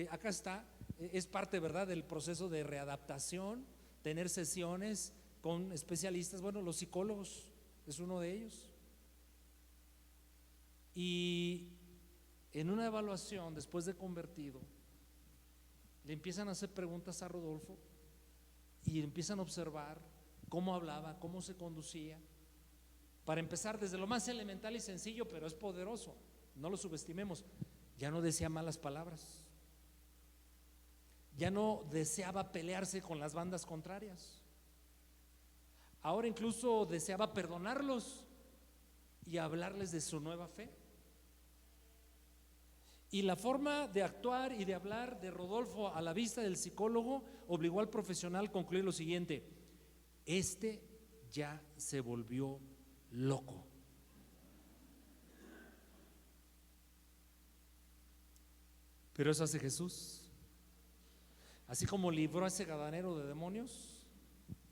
acá está, es parte, ¿verdad?, del proceso de readaptación, tener sesiones con especialistas. Bueno, los psicólogos es uno de ellos. Y en una evaluación, después de convertido, le empiezan a hacer preguntas a Rodolfo y empiezan a observar cómo hablaba, cómo se conducía. Para empezar, desde lo más elemental y sencillo, pero es poderoso, no lo subestimemos. Ya no decía malas palabras, ya no deseaba pelearse con las bandas contrarias. Ahora incluso deseaba perdonarlos y hablarles de su nueva fe. Y la forma de actuar y de hablar de Rodolfo a la vista del psicólogo obligó al profesional a concluir lo siguiente: este ya se volvió loco. Pero eso hace Jesús. Así como libró a ese gadareno de demonios,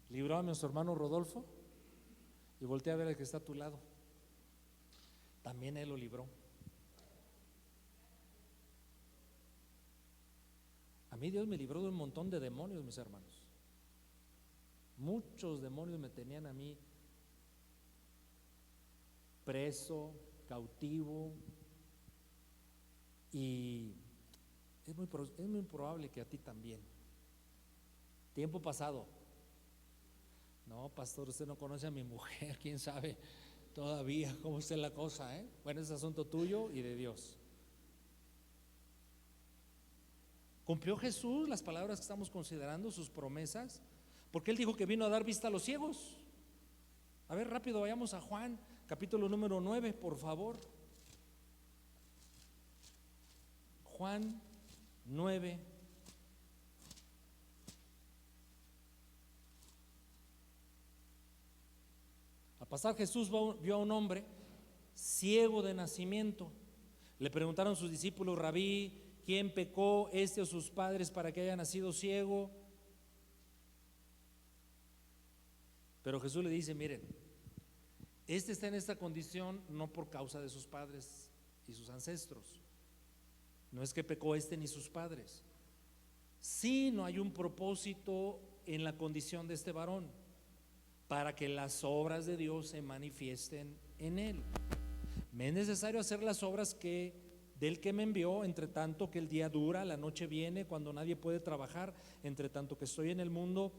libró a nuestro hermano Rodolfo. Y voltea a ver al que está a tu lado, también él lo libró. A mí Dios me libró de un montón de demonios, mis hermanos. Muchos demonios me tenían a mí preso, cautivo, y es muy probable que a ti también. Tiempo pasado. No, pastor, usted no conoce a mi mujer, quién sabe todavía cómo está la cosa, ¿eh? Bueno, es asunto tuyo y de Dios. ¿Cumplió Jesús las palabras que estamos considerando, sus promesas? Porque Él dijo que vino a dar vista a los ciegos. A ver, rápido, vayamos a Juan, capítulo número 9, por favor. Juan 9. Al pasar Jesús vio a un hombre ciego de nacimiento. Le preguntaron sus discípulos: Rabí, ¿quién pecó, este o sus padres, para que haya nacido ciego? Pero Jesús le dice: miren, Este está en esta condición no por causa de sus padres y sus ancestros. No es que pecó este ni sus padres. Sí, no hay un propósito en la condición de este varón para que las obras de Dios se manifiesten en él. Me es necesario hacer las obras del que me envió, entre tanto que el día dura, la noche viene, cuando nadie puede trabajar, entre tanto que estoy en el mundo,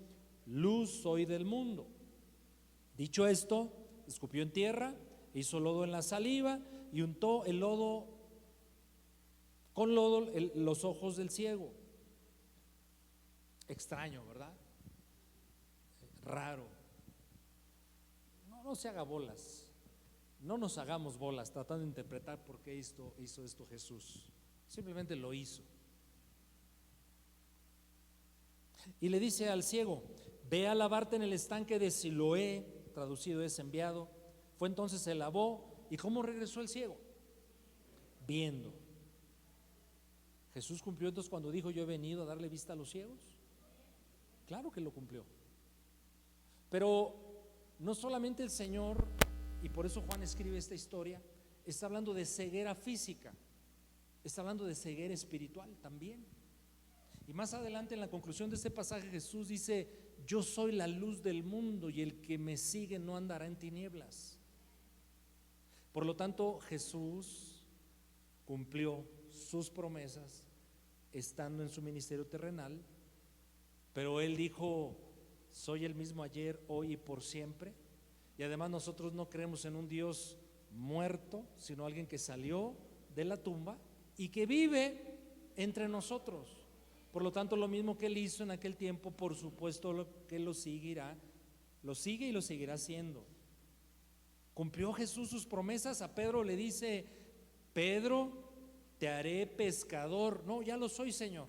luz soy del mundo. Dicho esto, escupió en tierra, hizo lodo en la saliva y untó el lodo con lodo los ojos del ciego. Extraño, ¿verdad? Raro. No se haga bolas. No nos hagamos bolas tratando de interpretar por qué hizo esto Jesús. Simplemente lo hizo. Y le dice al ciego: ve a lavarte en el estanque de Siloé, traducido es enviado. Fue entonces, se lavó. ¿Y cómo regresó el ciego? Viendo. ¿Jesús cumplió entonces cuando dijo: yo he venido a darle vista a los ciegos? Claro que lo cumplió. Pero no solamente el Señor, y por eso Juan escribe esta historia, está hablando de ceguera física, está hablando de ceguera espiritual también. Y más adelante en la conclusión de este pasaje Jesús dice: yo soy la luz del mundo y el que me sigue no andará en tinieblas. Por lo tanto, Jesús cumplió sus promesas estando en su ministerio terrenal, pero Él dijo: soy el mismo ayer, hoy y por siempre. Y además nosotros no creemos en un Dios muerto, sino alguien que salió de la tumba y que vive entre nosotros. Por lo tanto, lo mismo que Él hizo en aquel tiempo, por supuesto que lo sigue y lo seguirá haciendo. ¿Cumplió Jesús sus promesas? A Pedro le dice: Pedro, te haré pescador. No, ya lo soy, Señor.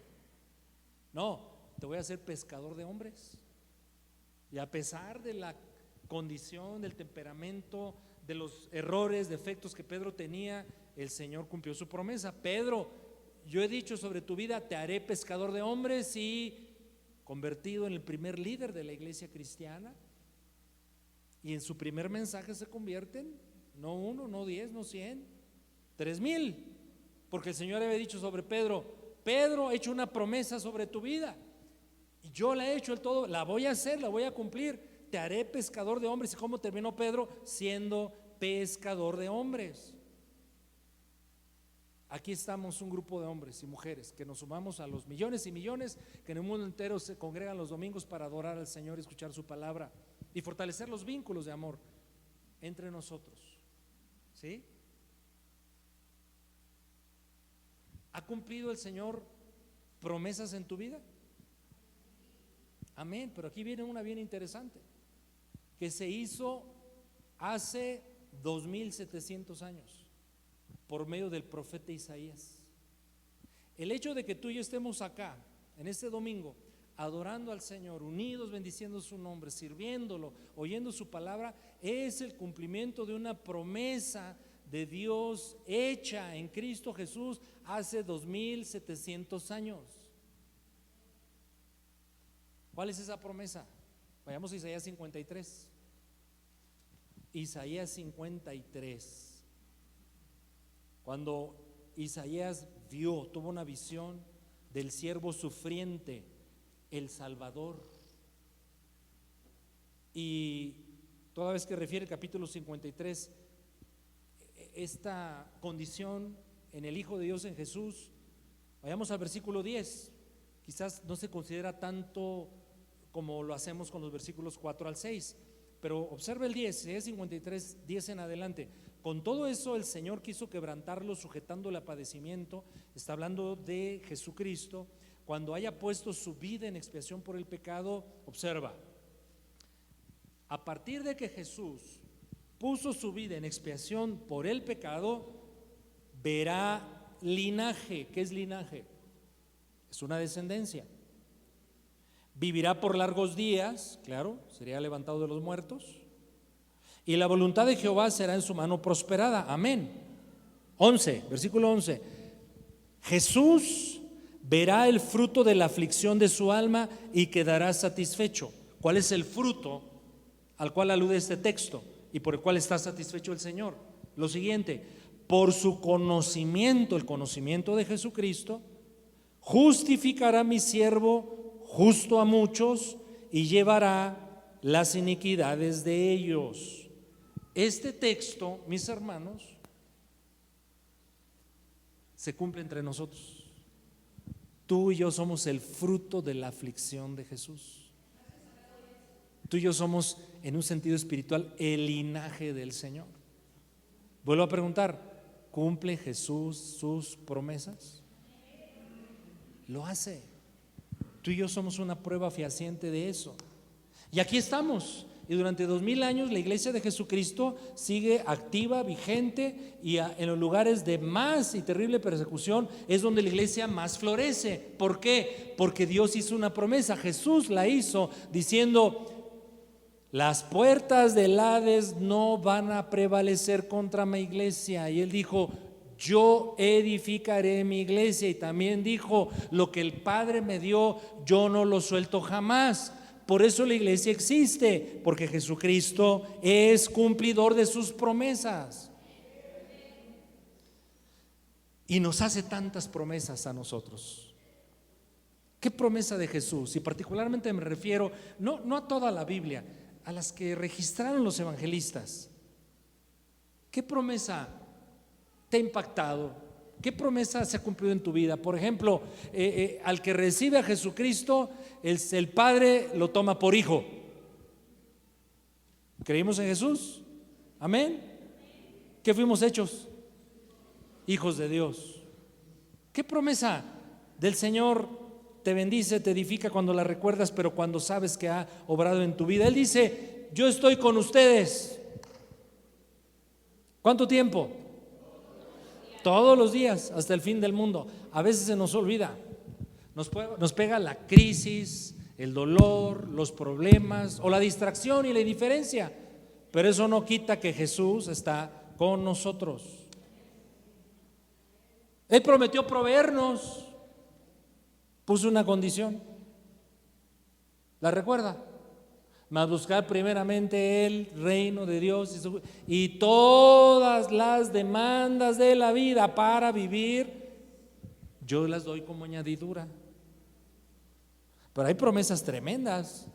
No, te voy a hacer pescador de hombres. Y a pesar de la condición, del temperamento, de los errores, defectos que Pedro tenía, el Señor cumplió su promesa. Pedro, yo he dicho sobre tu vida: te haré pescador de hombres, y convertido en el primer líder de la iglesia cristiana. Y en su primer mensaje se convierten, no 1, no 10, no 100, 3,000, porque el Señor había dicho sobre Pedro: Pedro, he hecho una promesa sobre tu vida, y yo la he hecho el todo, la voy a hacer, la voy a cumplir, te haré pescador de hombres. ¿Y cómo terminó Pedro? Siendo pescador de hombres. Aquí estamos un grupo de hombres y mujeres que nos sumamos a los millones y millones que en el mundo entero se congregan los domingos para adorar al Señor y escuchar su palabra y fortalecer los vínculos de amor entre nosotros. ¿Sí? ¿Ha cumplido el Señor promesas en tu vida? Amén. Pero aquí viene una bien interesante, que se hizo hace 2700 años por medio del profeta Isaías. El hecho de que tú y yo estemos acá en este domingo adorando al Señor, unidos, bendiciendo su nombre, sirviéndolo, oyendo su palabra, es el cumplimiento de una promesa de Dios hecha en Cristo Jesús hace 2700 años. ¿Cuál es esa promesa? Vayamos a Isaías 53. Isaías 53. Cuando Isaías tuvo una visión del siervo sufriente, el Salvador. Y toda vez que refiere el capítulo 53 esta condición en el Hijo de Dios, en Jesús, vayamos al versículo 10. Quizás no se considera tanto como lo hacemos con los versículos 4 al 6, pero observa el 10, es 53, 10 en adelante. Con todo eso el Señor quiso quebrantarlo, sujetándole a padecimiento. Está hablando de Jesucristo. Cuando haya puesto su vida en expiación por el pecado, observa, a partir de que Jesús puso su vida en expiación por el pecado, verá linaje. ¿Qué es linaje? Es una descendencia. Vivirá por largos días, claro, sería levantado de los muertos, y la voluntad de Jehová será en su mano prosperada. Amén. 11, versículo 11. Jesús verá el fruto de la aflicción de su alma y quedará satisfecho. ¿Cuál es el fruto al cual alude este texto? y por el cual está satisfecho el Señor. Lo siguiente: por su conocimiento, el conocimiento de Jesucristo, justificará mi siervo justo a muchos y llevará las iniquidades de ellos. Este texto, mis hermanos, se cumple entre nosotros. Tú y yo somos el fruto de la aflicción de Jesús. Tú y yo somos, en un sentido espiritual, el linaje del Señor. Vuelvo a preguntar: ¿cumple Jesús sus promesas? Lo hace. Tú y yo somos una prueba fehaciente de eso. Y aquí estamos. Y durante 2000 años la iglesia de Jesucristo sigue activa, vigente, y en los lugares de más y terrible persecución es donde la iglesia más florece. ¿Por qué? Porque Dios hizo una promesa. Jesús la hizo diciendo: las puertas del Hades no van a prevalecer contra mi iglesia. Y Él dijo: yo edificaré mi iglesia. Y también dijo: lo que el Padre me dio, yo no lo suelto jamás. Por eso la iglesia existe, porque Jesucristo es cumplidor de sus promesas. Y nos hace tantas promesas a nosotros. ¿Qué promesa de Jesús? Y particularmente me refiero no a toda la Biblia, a las que registraron los evangelistas. ¿Qué promesa te ha impactado? ¿Qué promesa se ha cumplido en tu vida? Por ejemplo, al que recibe a Jesucristo, el Padre lo toma por hijo. ¿Creímos en Jesús? Amén. ¿Qué fuimos hechos? Hijos de Dios. ¿Qué promesa del Señor te bendice, te edifica cuando la recuerdas, pero cuando sabes que ha obrado en tu vida? Él dice: yo estoy con ustedes. ¿Cuánto tiempo? Todos los días, hasta el fin del mundo. A veces se nos olvida, nos pega la crisis, el dolor, los problemas o la distracción y la indiferencia, pero eso no quita que Jesús está con nosotros. Él prometió proveernos, puso una condición. ¿La recuerda? Mas buscar primeramente el reino de Dios y todas las demandas de la vida para vivir, yo las doy como añadidura. Pero hay promesas tremendas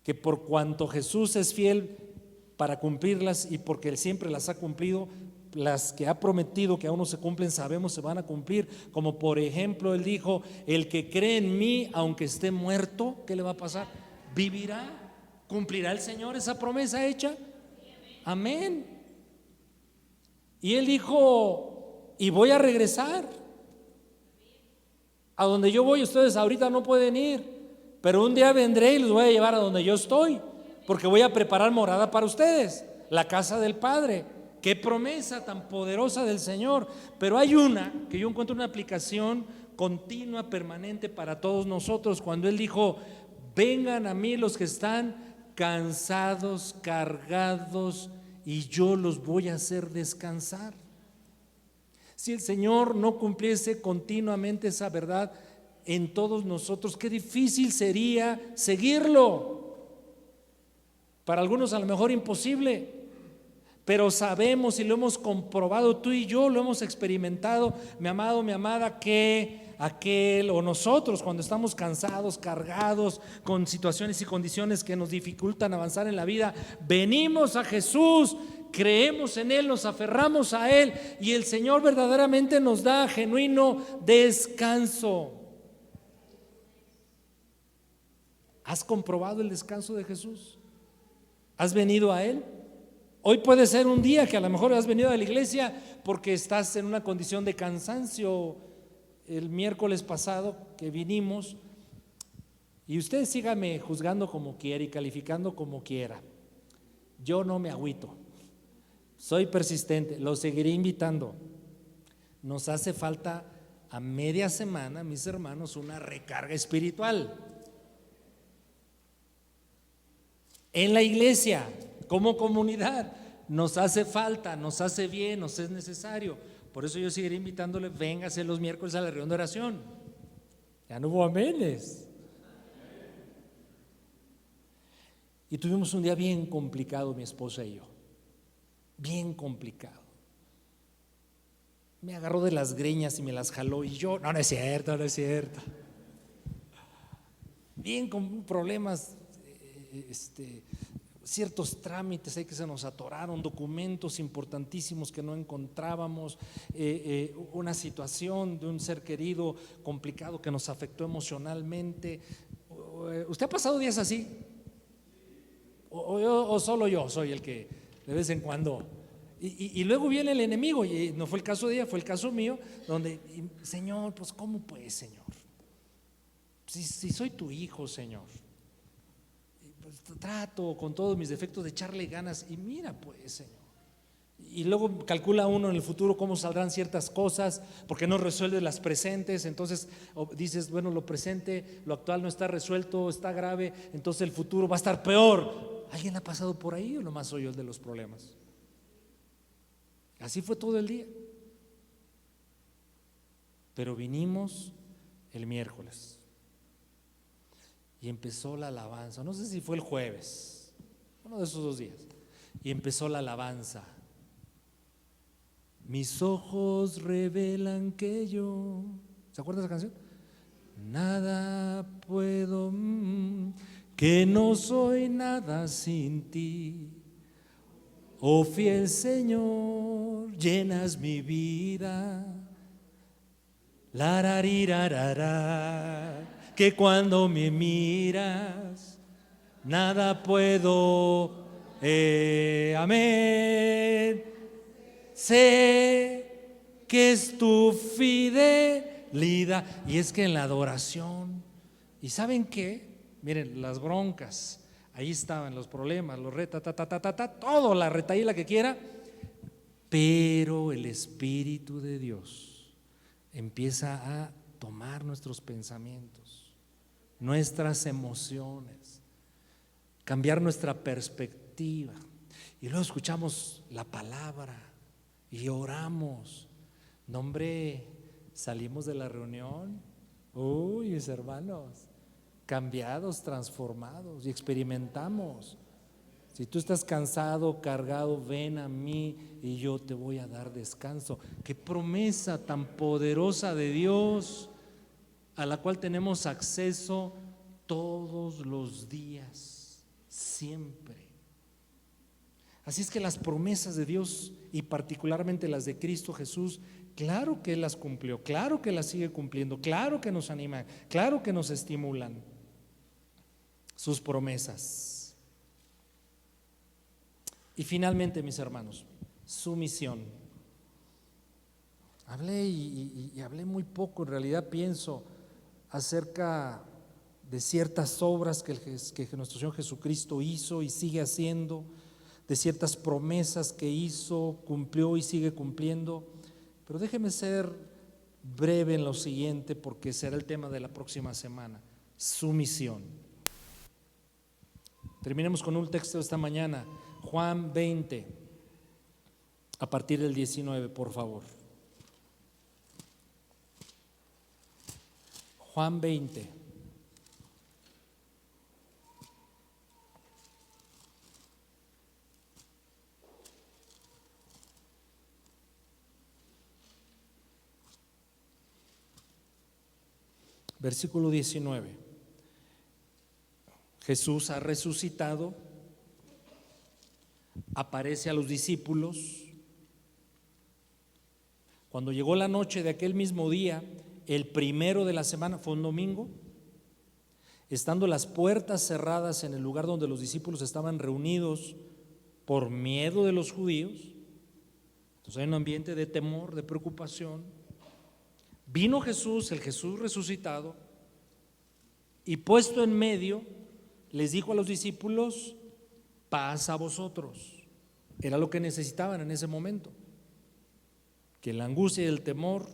que, por cuanto Jesús es fiel para cumplirlas y porque Él siempre las ha cumplido, las que ha prometido que aún no se cumplen, sabemos se van a cumplir. Como por ejemplo, Él dijo: el que cree en mí, aunque esté muerto, ¿qué le va a pasar? Vivirá. ¿Cumplirá el Señor esa promesa hecha? Amén. Y Él dijo: y voy a regresar. A donde yo voy, ustedes ahorita no pueden ir, pero un día vendré y los voy a llevar a donde yo estoy, porque voy a preparar morada para ustedes, la casa del Padre. Qué promesa tan poderosa del Señor. Pero hay una que yo encuentro una aplicación continua, permanente para todos nosotros, cuando Él dijo: vengan a mí los que están cansados, cargados, y yo los voy a hacer descansar. Si el Señor no cumpliese continuamente esa verdad en todos nosotros, qué difícil sería seguirlo. Para algunos a lo mejor imposible, pero sabemos y lo hemos comprobado, tú y yo lo hemos experimentado, mi amado, mi amada, que aquel o nosotros, cuando estamos cansados, cargados con situaciones y condiciones que nos dificultan avanzar en la vida, venimos a Jesús, creemos en Él, nos aferramos a Él, y el Señor verdaderamente nos da genuino descanso. ¿Has comprobado el descanso de Jesús? ¿Has venido a Él? Hoy puede ser un día que a lo mejor has venido a la iglesia porque estás en una condición de cansancio. El miércoles pasado que vinimos, y usted sígame juzgando como quiera y calificando como quiera, yo no me agüito, soy persistente, lo seguiré invitando. Nos hace falta a media semana, mis hermanos, una recarga espiritual en la iglesia, como comunidad. Nos hace falta, nos hace bien, nos es necesario. Por eso yo seguiré invitándole: véngase los miércoles a la reunión de oración. Ya no hubo amenes. Y tuvimos un día bien complicado, mi esposa y yo, bien complicado. Me agarró de las greñas y me las jaló y yo, no es cierto, no es cierto. Bien con problemas, ciertos trámites ahí que se nos atoraron, documentos importantísimos que no encontrábamos, una situación de un ser querido complicado que nos afectó emocionalmente. ¿Usted ha pasado días así? ¿O solo yo soy el que de vez en cuando? Y luego viene el enemigo, y no fue el caso de ella, fue el caso mío, donde, Señor, pues ¿cómo pues, Señor? Si soy tu hijo, Señor. Pues, trato con todos mis defectos de echarle ganas, y mira pues, Señor. Y luego calcula uno en el futuro cómo saldrán ciertas cosas, porque no resuelve las presentes. Entonces dices, bueno, lo presente, lo actual no está resuelto, está grave, entonces el futuro va a estar peor. ¿Alguien ha pasado por ahí o nomás soy yo el de los problemas? Así fue todo el día. Pero vinimos el miércoles y empezó la alabanza. No sé si fue el jueves, uno de esos 2 días, y empezó la alabanza. Mis ojos revelan que yo, ¿se acuerdan de esa canción? Nada puedo, que no soy nada sin ti. Oh fiel Señor, llenas mi vida. Lararirarara, que cuando me miras, nada puedo, amén. Sé que es tu fidelidad. Y es que en la adoración, ¿y saben qué? Miren, las broncas, ahí estaban los problemas, los retas, todo, la retaíla que quiera, pero el Espíritu de Dios empieza a tomar nuestros pensamientos, nuestras emociones, cambiar nuestra perspectiva, y luego escuchamos la palabra y oramos. No, hombre, salimos de la reunión, uy, mis hermanos, cambiados, transformados, y experimentamos. Si tú estás cansado, cargado, ven a mí y yo te voy a dar descanso. Qué promesa tan poderosa de Dios, a la cual tenemos acceso todos los días, siempre. Así es que las promesas de Dios, y particularmente las de Cristo Jesús, claro que Él las cumplió, claro que las sigue cumpliendo, claro que nos animan, claro que nos estimulan sus promesas. Y finalmente, mis hermanos, su misión. Hablé y hablé muy poco, en realidad pienso acerca de ciertas obras que nuestro Señor Jesucristo hizo y sigue haciendo, de ciertas promesas que hizo, cumplió y sigue cumpliendo. Pero déjeme ser breve en lo siguiente, porque será el tema de la próxima semana: su misión. Terminemos con un texto de esta mañana, Juan 20, a partir del 19, por favor. Juan 20. Versículo 19. Jesús ha resucitado, aparece a los discípulos. Cuando llegó la noche de aquel mismo día, el primero de la semana, fue un domingo, estando las puertas cerradas en el lugar donde los discípulos estaban reunidos por miedo de los judíos, entonces hay un ambiente de temor, de preocupación. Vino Jesús, el Jesús resucitado, y puesto en medio, les dijo a los discípulos: paz a vosotros. Era lo que necesitaban en ese momento, que la angustia y el temor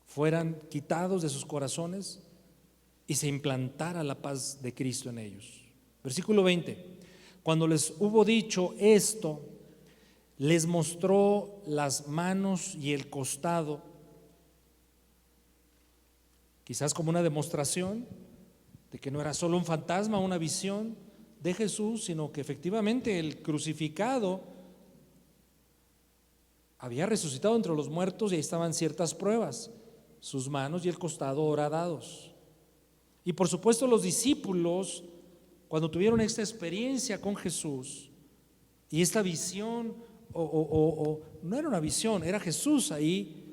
fueran quitados de sus corazones y se implantara la paz de Cristo en ellos. Versículo 20. Cuando les hubo dicho esto, les mostró las manos y el costado, quizás como una demostración de que no era solo un fantasma, una visión, de Jesús, sino que efectivamente el crucificado había resucitado entre los muertos y ahí estaban ciertas pruebas, sus manos y el costado horadados. Y por supuesto los discípulos, cuando tuvieron esta experiencia con Jesús y esta visión, no era una visión, era Jesús ahí,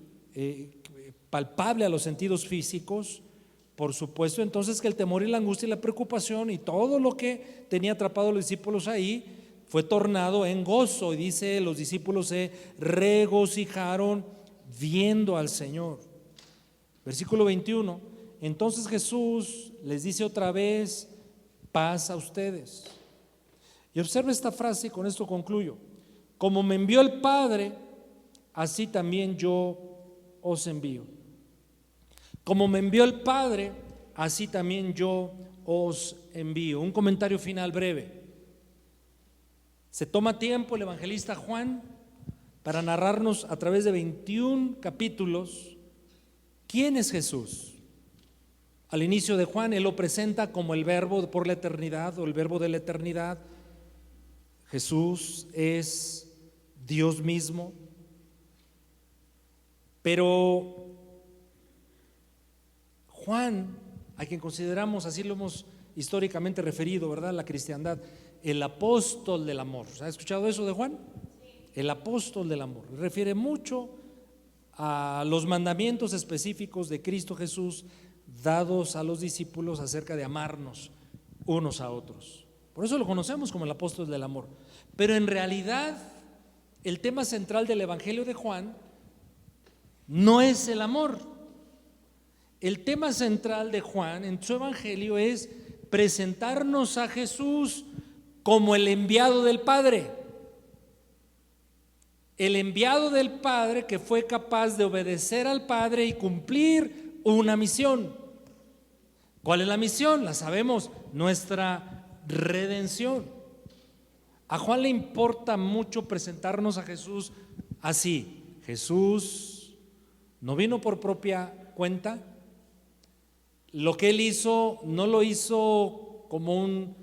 palpable a los sentidos físicos, por supuesto entonces que el temor y la angustia y la preocupación y todo lo que tenía atrapado a los discípulos ahí fue tornado en gozo. Y dice, los discípulos se regocijaron viendo al Señor. Versículo 21, entonces Jesús les dice otra vez, paz a ustedes. Y observa esta frase y con esto concluyo. Como me envió el Padre, así también yo os envío. Como me envió el Padre, así también yo os envío. Un comentario final breve. Se toma tiempo el evangelista Juan para narrarnos a través de 21 capítulos quién es Jesús. Al inicio de Juan, él lo presenta como el verbo por la eternidad o el verbo de la eternidad. Jesús es Dios mismo. Pero Juan, a quien consideramos, así lo hemos históricamente referido, ¿verdad? La cristiandad, el apóstol del amor. ¿Ha escuchado eso de Juan? El apóstol del amor. Refiere mucho a los mandamientos específicos de Cristo Jesús dados a los discípulos acerca de amarnos unos a otros. Por eso lo conocemos como el apóstol del amor. Pero en realidad, el tema central del evangelio de Juan no es el amor. El tema central de Juan en su evangelio es presentarnos a Jesús como el enviado del Padre. El enviado del Padre que fue capaz de obedecer al Padre y cumplir una misión. ¿Cuál es la misión? La sabemos, nuestra redención. A Juan le importa mucho presentarnos a Jesús así. Jesús no vino por propia cuenta. Lo que él hizo no lo hizo como un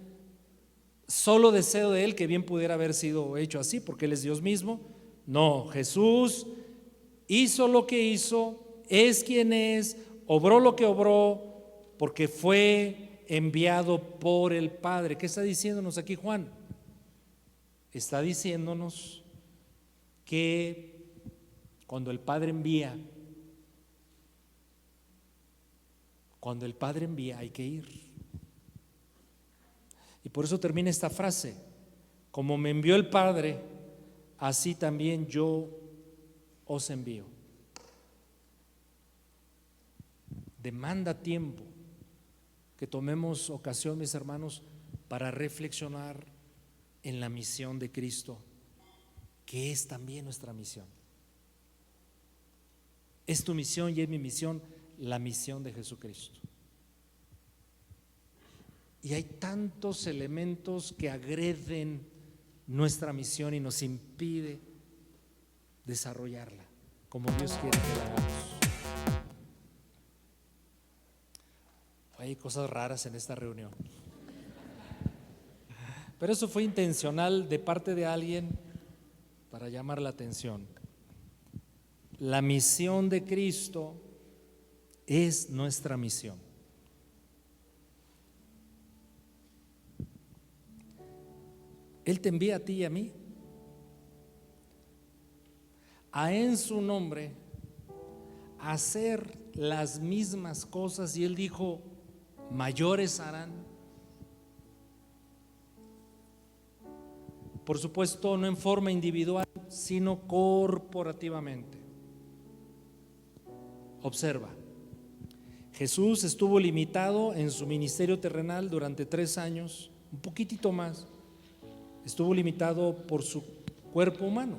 solo deseo de él, que bien pudiera haber sido hecho así, porque él es Dios mismo. No, Jesús hizo lo que hizo, es quien es, obró lo que obró, porque fue enviado por el Padre. ¿Qué está diciéndonos aquí Juan? Está diciéndonos que cuando el Padre envía, hay que ir. Y por eso termina esta frase: como me envió el Padre, así también yo os envío. Demanda tiempo que tomemos ocasión, mis hermanos, para reflexionar en la misión de Cristo, que es también nuestra misión. Es tu misión y es mi misión, la misión de Jesucristo. Y hay tantos elementos que agreden nuestra misión y nos impide desarrollarla como Dios quiere que la hagamos. Hay cosas raras en esta reunión, pero eso fue intencional de parte de alguien para llamar la atención. La misión de Cristo es nuestra misión. Él te envía a ti y a mí a en su nombre hacer las mismas cosas, y él dijo, mayores harán. Por supuesto, no en forma individual, sino corporativamente. Observa, Jesús estuvo limitado en su ministerio terrenal durante 3 años, un poquitito más. Estuvo limitado por su cuerpo humano.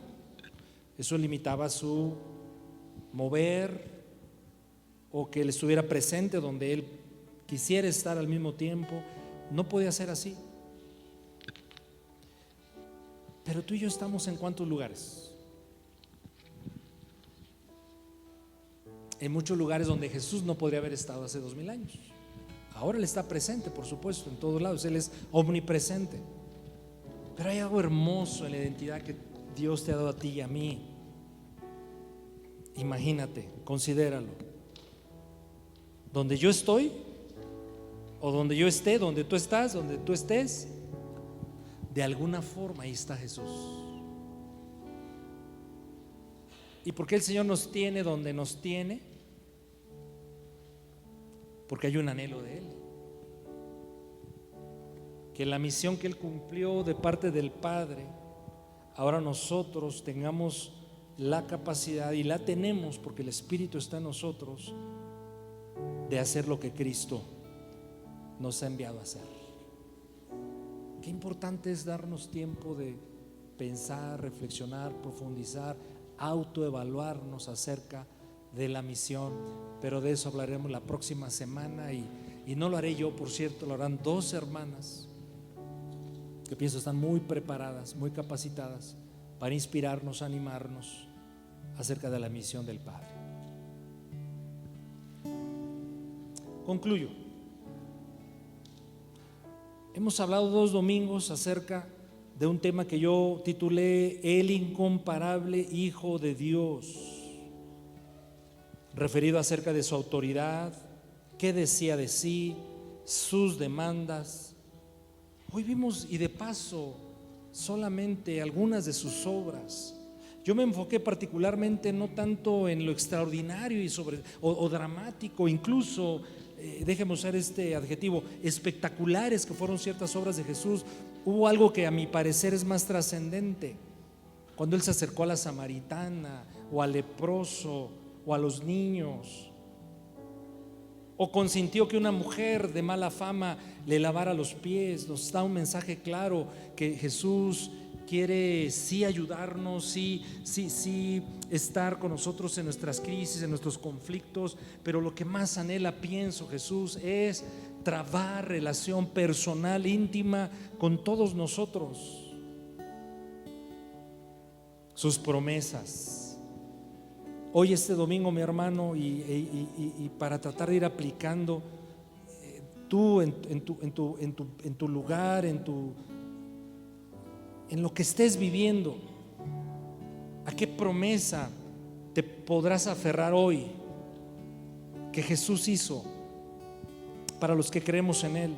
Eso limitaba su mover o que él estuviera presente donde él quisiera estar al mismo tiempo. No podía ser así. Pero tú y yo estamos en ¿cuántos lugares? En muchos lugares donde Jesús no podría haber estado hace 2000 años. Ahora Él está presente, por supuesto, en todos lados. Él es omnipresente. Pero hay algo hermoso en la identidad que Dios te ha dado a ti y a mí. Imagínate, considéralo. Donde yo estoy, o donde yo esté, donde tú estás, donde tú estés, de alguna forma ahí está Jesús. ¿Y por qué el Señor nos tiene donde nos tiene? Porque hay un anhelo de Él. Que la misión que Él cumplió de parte del Padre, ahora nosotros tengamos la capacidad, y la tenemos porque el Espíritu está en nosotros, de hacer lo que Cristo nos ha enviado a hacer. Qué importante es darnos tiempo de pensar, reflexionar, profundizar, autoevaluarnos acerca de la misión. Pero de eso hablaremos la próxima semana, y no lo haré yo, por cierto, lo harán dos hermanas que pienso están muy preparadas, muy capacitadas para inspirarnos, animarnos acerca de la misión del Padre. Concluyo. Hemos hablado 2 domingos acerca de un tema que yo titulé El incomparable Hijo de Dios, referido acerca de su autoridad, qué decía de sí, sus demandas. Hoy vimos, y de paso, solamente algunas de sus obras. Yo me enfoqué particularmente no tanto en lo extraordinario o dramático, incluso déjeme usar este adjetivo, espectaculares que fueron ciertas obras de Jesús. Hubo algo que a mi parecer es más trascendente, cuando Él se acercó a la samaritana, o al leproso, o a los niños, o consintió que una mujer de mala fama le lavara los pies. Nos da un mensaje claro que Jesús quiere sí ayudarnos, sí estar con nosotros en nuestras crisis, en nuestros conflictos, pero lo que más anhela, pienso, Jesús es trabar relación personal, íntima con todos nosotros. Sus promesas. Hoy, este domingo, mi hermano, y para tratar de ir aplicando, tú en tu lugar, en lo que estés viviendo, ¿a qué promesa te podrás aferrar hoy que Jesús hizo para los que creemos en Él?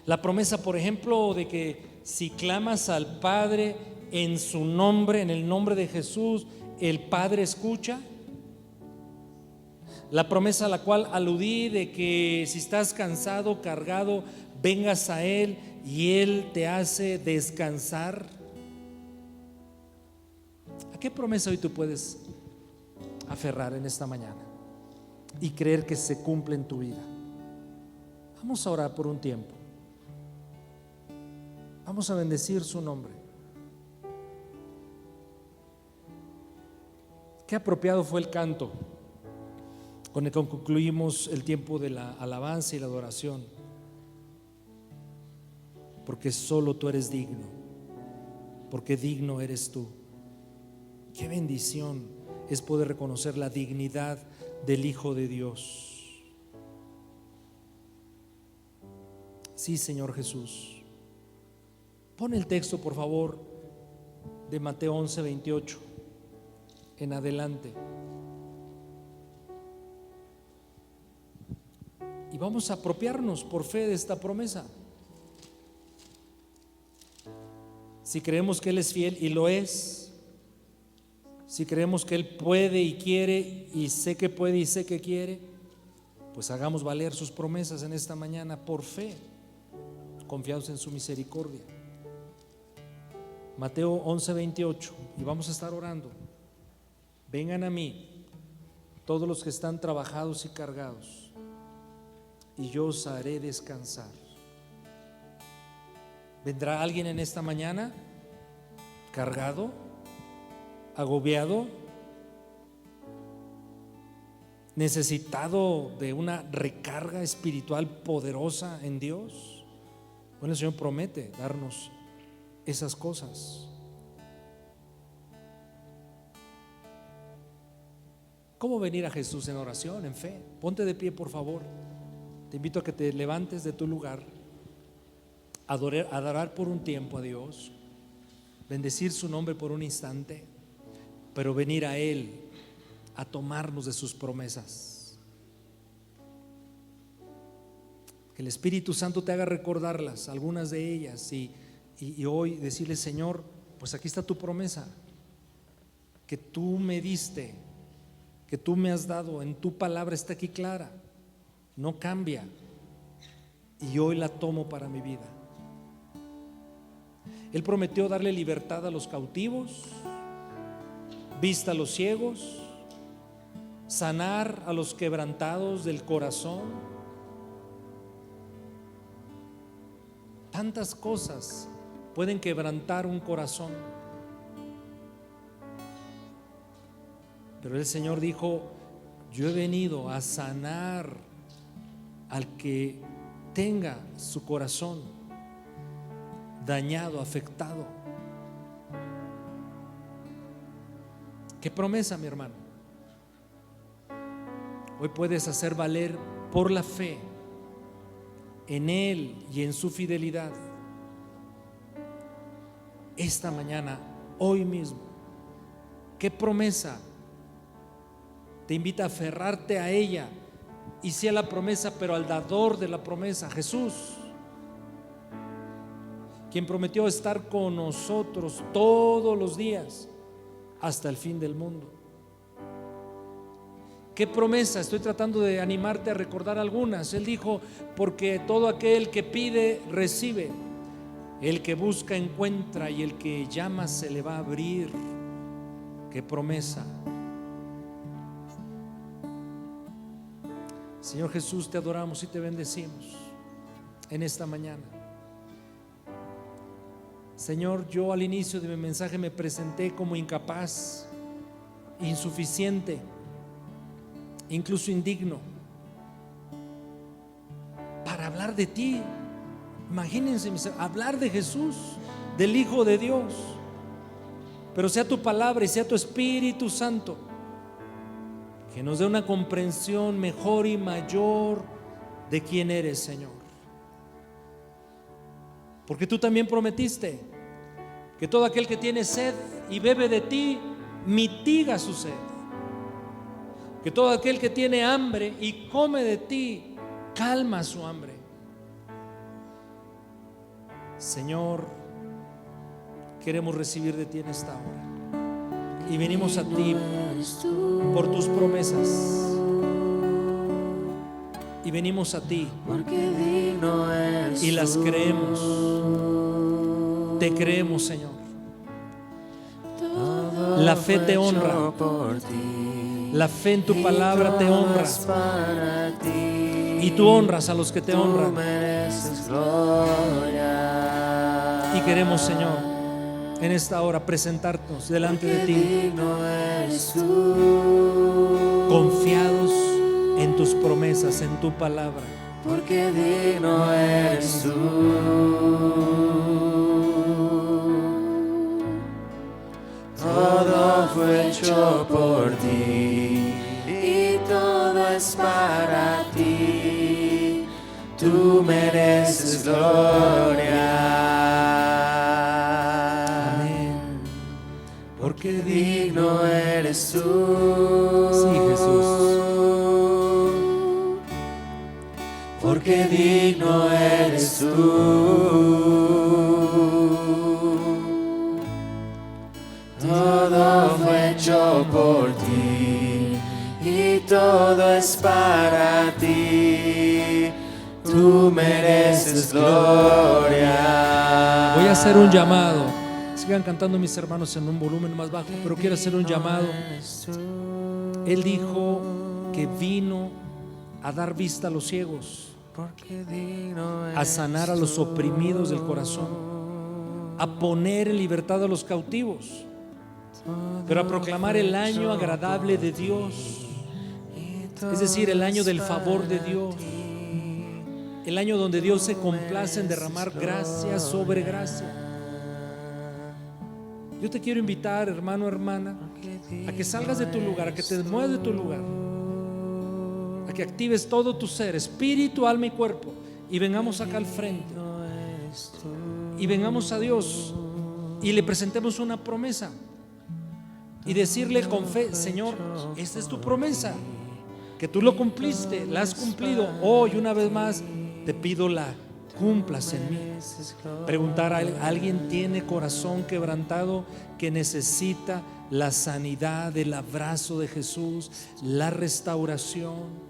La promesa, por ejemplo, de que si clamas al Padre en su nombre, en el nombre de Jesús, el Padre escucha. La promesa a la cual aludí, de que si estás cansado, cargado, vengas a Él y Él te hace descansar. ¿A qué promesa hoy tú puedes aferrar en esta mañana y creer que se cumple en tu vida? Vamos a orar por un tiempo. Vamos a bendecir su nombre. Qué apropiado fue el canto con el que concluimos el tiempo de la alabanza y la adoración, porque solo tú eres digno, porque digno eres tú. Qué bendición es poder reconocer la dignidad del Hijo de Dios. Sí, Señor Jesús. Pon el texto, por favor, de Mateo 11:28 en adelante. Y vamos a apropiarnos por fe de esta promesa. Si creemos que Él es fiel, y lo es, si creemos que Él puede y quiere, y sé que puede y sé que quiere, pues hagamos valer sus promesas en esta mañana por fe, confiados en su misericordia. Mateo 11:28, y vamos a estar orando. Vengan a mí todos los que están trabajados y cargados, y yo os haré descansar. ¿Vendrá alguien en esta mañana cargado, agobiado, necesitado de una recarga espiritual poderosa en Dios? Bueno, el Señor promete darnos esas cosas. ¿Cómo venir a Jesús en oración, en fe? Ponte de pie, por favor. Te Te invito a que te levantes de tu lugar, adorar por un tiempo a Dios, bendecir su nombre por un instante, pero venir a Él a tomarnos de sus promesas. Que el Espíritu Santo te haga recordarlas, algunas de ellas, y hoy decirle: Señor, pues aquí está tu promesa, que tú me diste, que tú me has dado, en tu palabra está aquí clara, no cambia, y hoy la tomo para mi vida. Él prometió darle libertad a los cautivos, vista a los ciegos, sanar a los quebrantados del corazón. Tantas cosas pueden quebrantar un corazón, pero el Señor dijo: yo he venido a sanar al que tenga su corazón dañado, afectado. ¿Qué promesa, mi hermano? Hoy puedes hacer valer por la fe en Él y en su fidelidad. Esta mañana, hoy mismo, ¿qué promesa te invita a aferrarte a ella? Y sí a la promesa, pero al dador de la promesa, Jesús, quien prometió estar con nosotros todos los días hasta el fin del mundo. ¿Qué promesa? Estoy tratando de animarte a recordar algunas. Él dijo: porque todo aquel que pide, recibe; el que busca, encuentra; y el que llama, se le va a abrir. ¿Qué promesa? Señor Jesús, te adoramos y te bendecimos en esta mañana. Señor, yo al inicio de mi mensaje me presenté como incapaz, insuficiente, incluso indigno para hablar de ti. Imagínense, hablar de Jesús, del Hijo de Dios. Pero sea tu palabra y sea tu Espíritu Santo que nos dé una comprensión mejor y mayor de quién eres, Señor. Porque tú también prometiste que todo aquel que tiene sed y bebe de ti, mitiga su sed. Que todo aquel que tiene hambre y come de ti, calma su hambre. Señor, queremos recibir de ti en esta hora, y venimos a ti por tus promesas, y venimos a ti y las creemos. Te creemos, Señor. La fe te honra, la fe en tu palabra te honra, y tú honras a los que te honran. Y queremos, Señor, en esta hora presentarnos delante de ti, confiados en tus promesas, en tu palabra. Porque digno eres tú. Todo fue hecho por ti y todo es para ti. Tú mereces gloria. Amén. Porque digno eres tú. Sí, Jesús. Porque digno eres tú. Todo fue hecho por ti y todo es para ti. Tú mereces gloria. Voy a hacer un llamado. Sigan cantando mis hermanos en un volumen más bajo, pero quiero hacer un llamado. Él dijo que vino a dar vista a los ciegos, a sanar a los oprimidos del corazón, a poner en libertad a los cautivos, pero a proclamar el año agradable de Dios, es decir, el año del favor de Dios, el año donde Dios se complace en derramar gracia sobre gracia. Yo te quiero invitar, hermano, hermana, a que salgas de tu lugar, a que te muevas de tu lugar a que actives todo tu ser, espíritu, alma y cuerpo, y vengamos acá al frente y vengamos a Dios y le presentemos una promesa y decirle con fe: Señor, esta es tu promesa, que tú lo cumpliste, la has cumplido. Hoy una vez más te pido la cumplas en mí. Preguntar a alguien: ¿tiene corazón quebrantado que necesita la sanidad, el abrazo de Jesús, la restauración,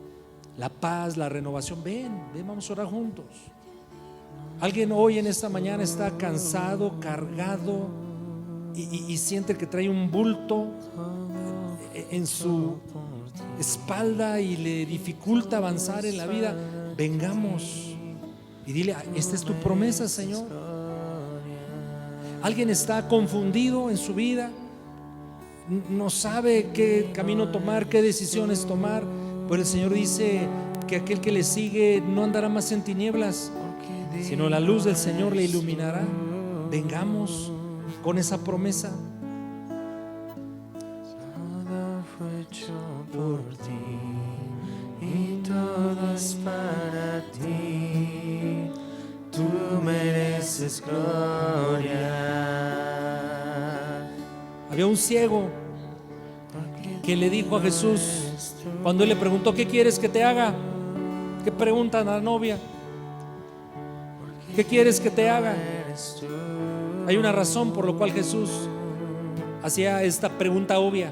la paz, la renovación? Ven, vamos a orar juntos. Alguien hoy en esta mañana está cansado, cargado y siente que trae un bulto en su espalda y le dificulta avanzar en la vida. Vengamos y dile: esta es tu promesa, Señor. Alguien está confundido en su vida, no sabe qué camino tomar, qué decisiones tomar, pero el Señor dice que aquel que le sigue no andará más en tinieblas, sino la luz del Señor le iluminará. Vengamos con esa promesa. Todo fue hecho por ti y todo es para ti. Tú mereces gloria. Había un ciego que le dijo a Jesús, cuando él le preguntó: ¿qué quieres que te haga? ¿Qué preguntan a la novia? ¿Qué quieres que te haga? Hay una razón por la cual Jesús hacía esta pregunta obvia.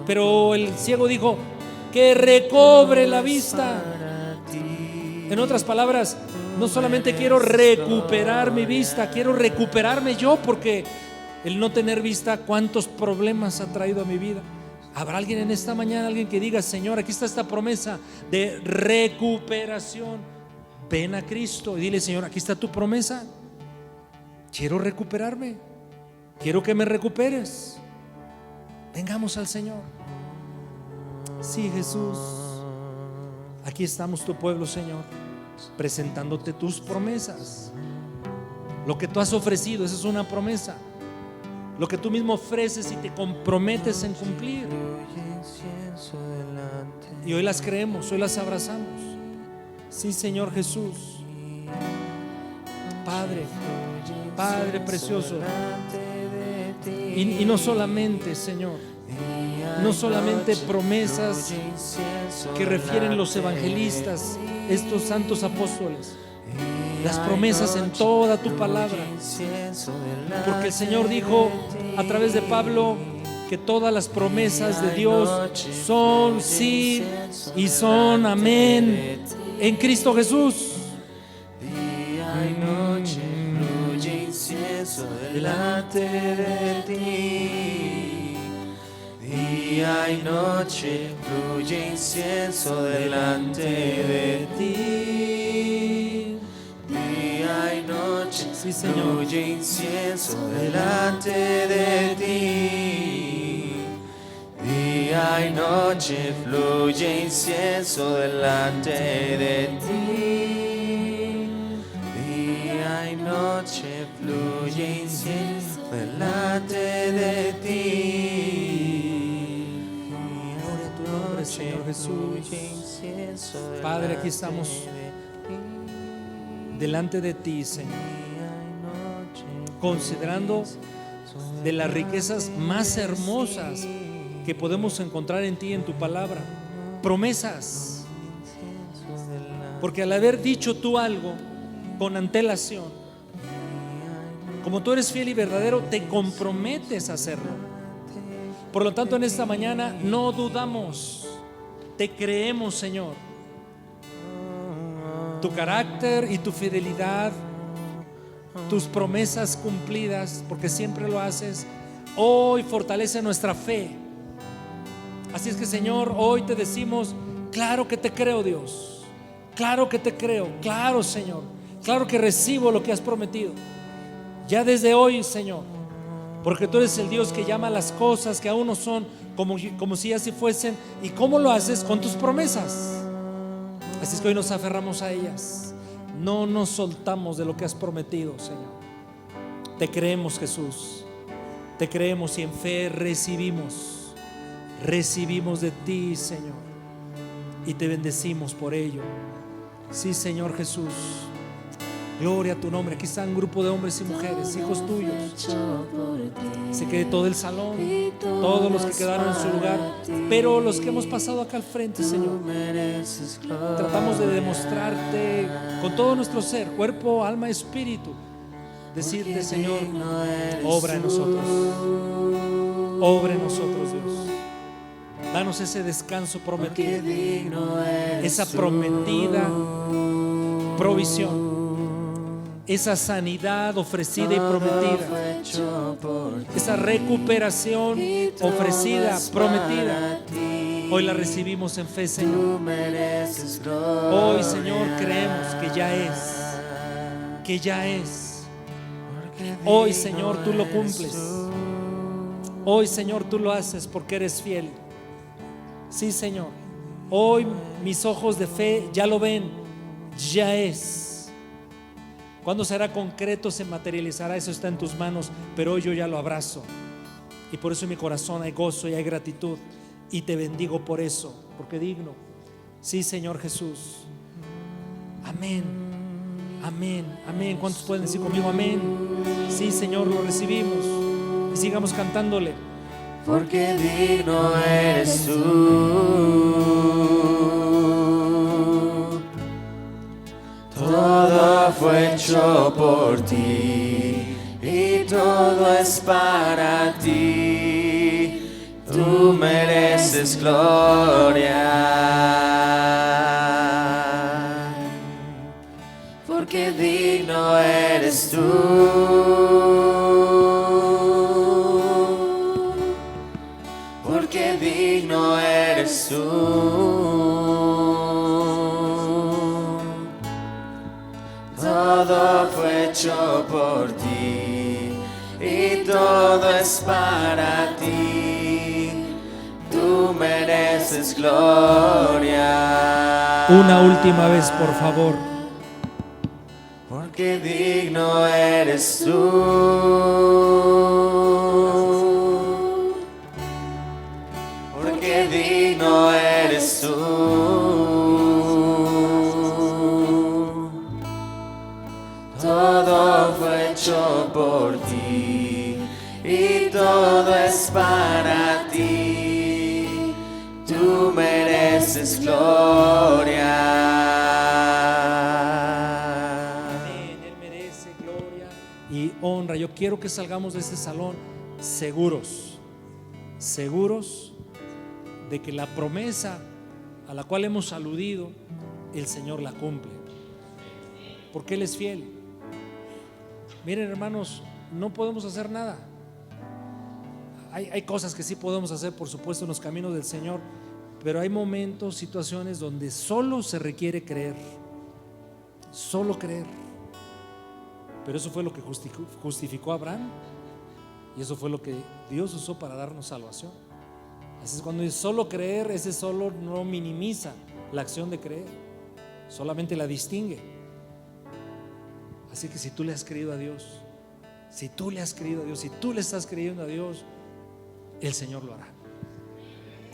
Pero el ciego dijo: que recobre la vista. En otras palabras, no solamente quiero recuperar mi vista, quiero recuperarme yo, porque el no tener vista, cuántos problemas ha traído a mi vida. ¿Habrá alguien en esta mañana, alguien que diga: Señor, aquí está esta promesa de recuperación? Ven a Cristo y dile: Señor, aquí está tu promesa. Quiero recuperarme, quiero que me recuperes. Vengamos al Señor. Sí, Jesús, aquí estamos, tu pueblo, Señor, presentándote tus promesas. Lo que tú has ofrecido, esa es una promesa. Lo que tú mismo ofreces y te comprometes en cumplir. Y hoy las creemos, hoy las abrazamos. Sí, Señor Jesús. Padre, Padre precioso. Y no solamente, Señor, no solamente promesas que refieren los evangelistas, estos santos apóstoles, las promesas en toda tu palabra, porque el Señor dijo a través de Pablo que todas las promesas de Dios son sí y son amén en Cristo Jesús. Día y noche fluye incienso delante de ti. Día y noche fluye incienso delante de ti. Día y noche Sí, Señor. fluye incienso delante de ti. Día y noche fluye incienso delante de ti. Día y noche fluye incienso delante de ti. Gloria a tu nombre, Señor Jesús. Padre, aquí estamos delante de ti, Señor, considerando de las riquezas más hermosas que podemos encontrar en ti, en tu palabra, promesas. Porque al haber dicho tú algo con antelación, como tú eres fiel y verdadero, te comprometes a hacerlo. Por lo tanto, en esta mañana no dudamos, te creemos, Señor. Tu carácter y tu fidelidad, tus promesas cumplidas, porque siempre lo haces, hoy fortalece nuestra fe. Así es que, Señor, hoy te decimos: claro que te creo, Dios, claro que te creo, claro, Señor, claro que recibo lo que has prometido. Ya desde hoy, Señor, porque tú eres el Dios que llama las cosas que aún no son como si así fuesen. ¿Y cómo lo haces? Con tus promesas. Así es que hoy nos aferramos a ellas, no nos soltamos de lo que has prometido, Señor. Te creemos, Jesús, te creemos y en fe recibimos de ti, Señor. y te bendecimos por ello. Sí, Señor Jesús. Gloria a tu nombre. Aquí está un grupo de hombres y mujeres, hijos tuyos. Se quede todo el salón, todos los que quedaron en su lugar, pero los que hemos pasado acá al frente, Señor, tratamos de demostrarte con todo nuestro ser, cuerpo, alma, espíritu, decirte, Señor, obra en nosotros, obra en nosotros, Dios. Danos ese descanso prometido, esa prometida provisión, esa sanidad ofrecida y prometida, esa recuperación ofrecida, prometida. Hoy la recibimos en fe, Señor. Hoy, Señor, creemos que ya es. Hoy, Señor, tú lo cumples. Hoy, Señor, tú lo haces porque eres fiel. Sí, Señor. Hoy mis ojos de fe ya lo ven, ya es. ¿Cuándo será concreto? Se materializará, eso está en tus manos, pero hoy yo ya lo abrazo. Y por eso en mi corazón hay gozo y hay gratitud. Y te bendigo por eso, porque digno. Sí, Señor Jesús. Amén. Amén. Amén. ¿Cuántos pueden decir conmigo amén? Sí, Señor, lo recibimos. Y sigamos cantándole. Porque digno eres tú. Todo fue hecho por ti y todo es para ti. Tú mereces gloria. Porque digno eres tú. Porque digno eres tú. Todo fue hecho por ti y todo es para ti. Tú mereces gloria. Una última vez, por favor. Porque digno eres tú. Porque digno eres tú. Todo fue hecho por ti y todo es para ti. Tú mereces gloria. Amén. Él merece gloria y honra. Yo quiero que salgamos de este salón seguros de que la promesa a la cual hemos aludido, el Señor la cumple, porque Él es fiel. Miren, hermanos, no podemos hacer nada. Hay cosas que sí podemos hacer, por supuesto, en los caminos del Señor, pero hay momentos, situaciones donde solo se requiere creer, solo creer. Pero eso fue lo que justificó a Abraham, y eso fue lo que Dios usó para darnos salvación. Así es, cuando es solo creer, ese solo no minimiza la acción de creer, solamente la distingue. Así que si tú le has creído a Dios, si tú le has creído a Dios, si tú le estás creyendo a Dios, el Señor lo hará.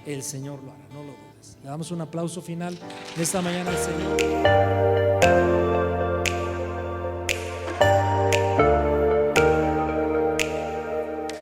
El Señor lo hará, no lo dudes. Le damos un aplauso final de esta mañana al Señor.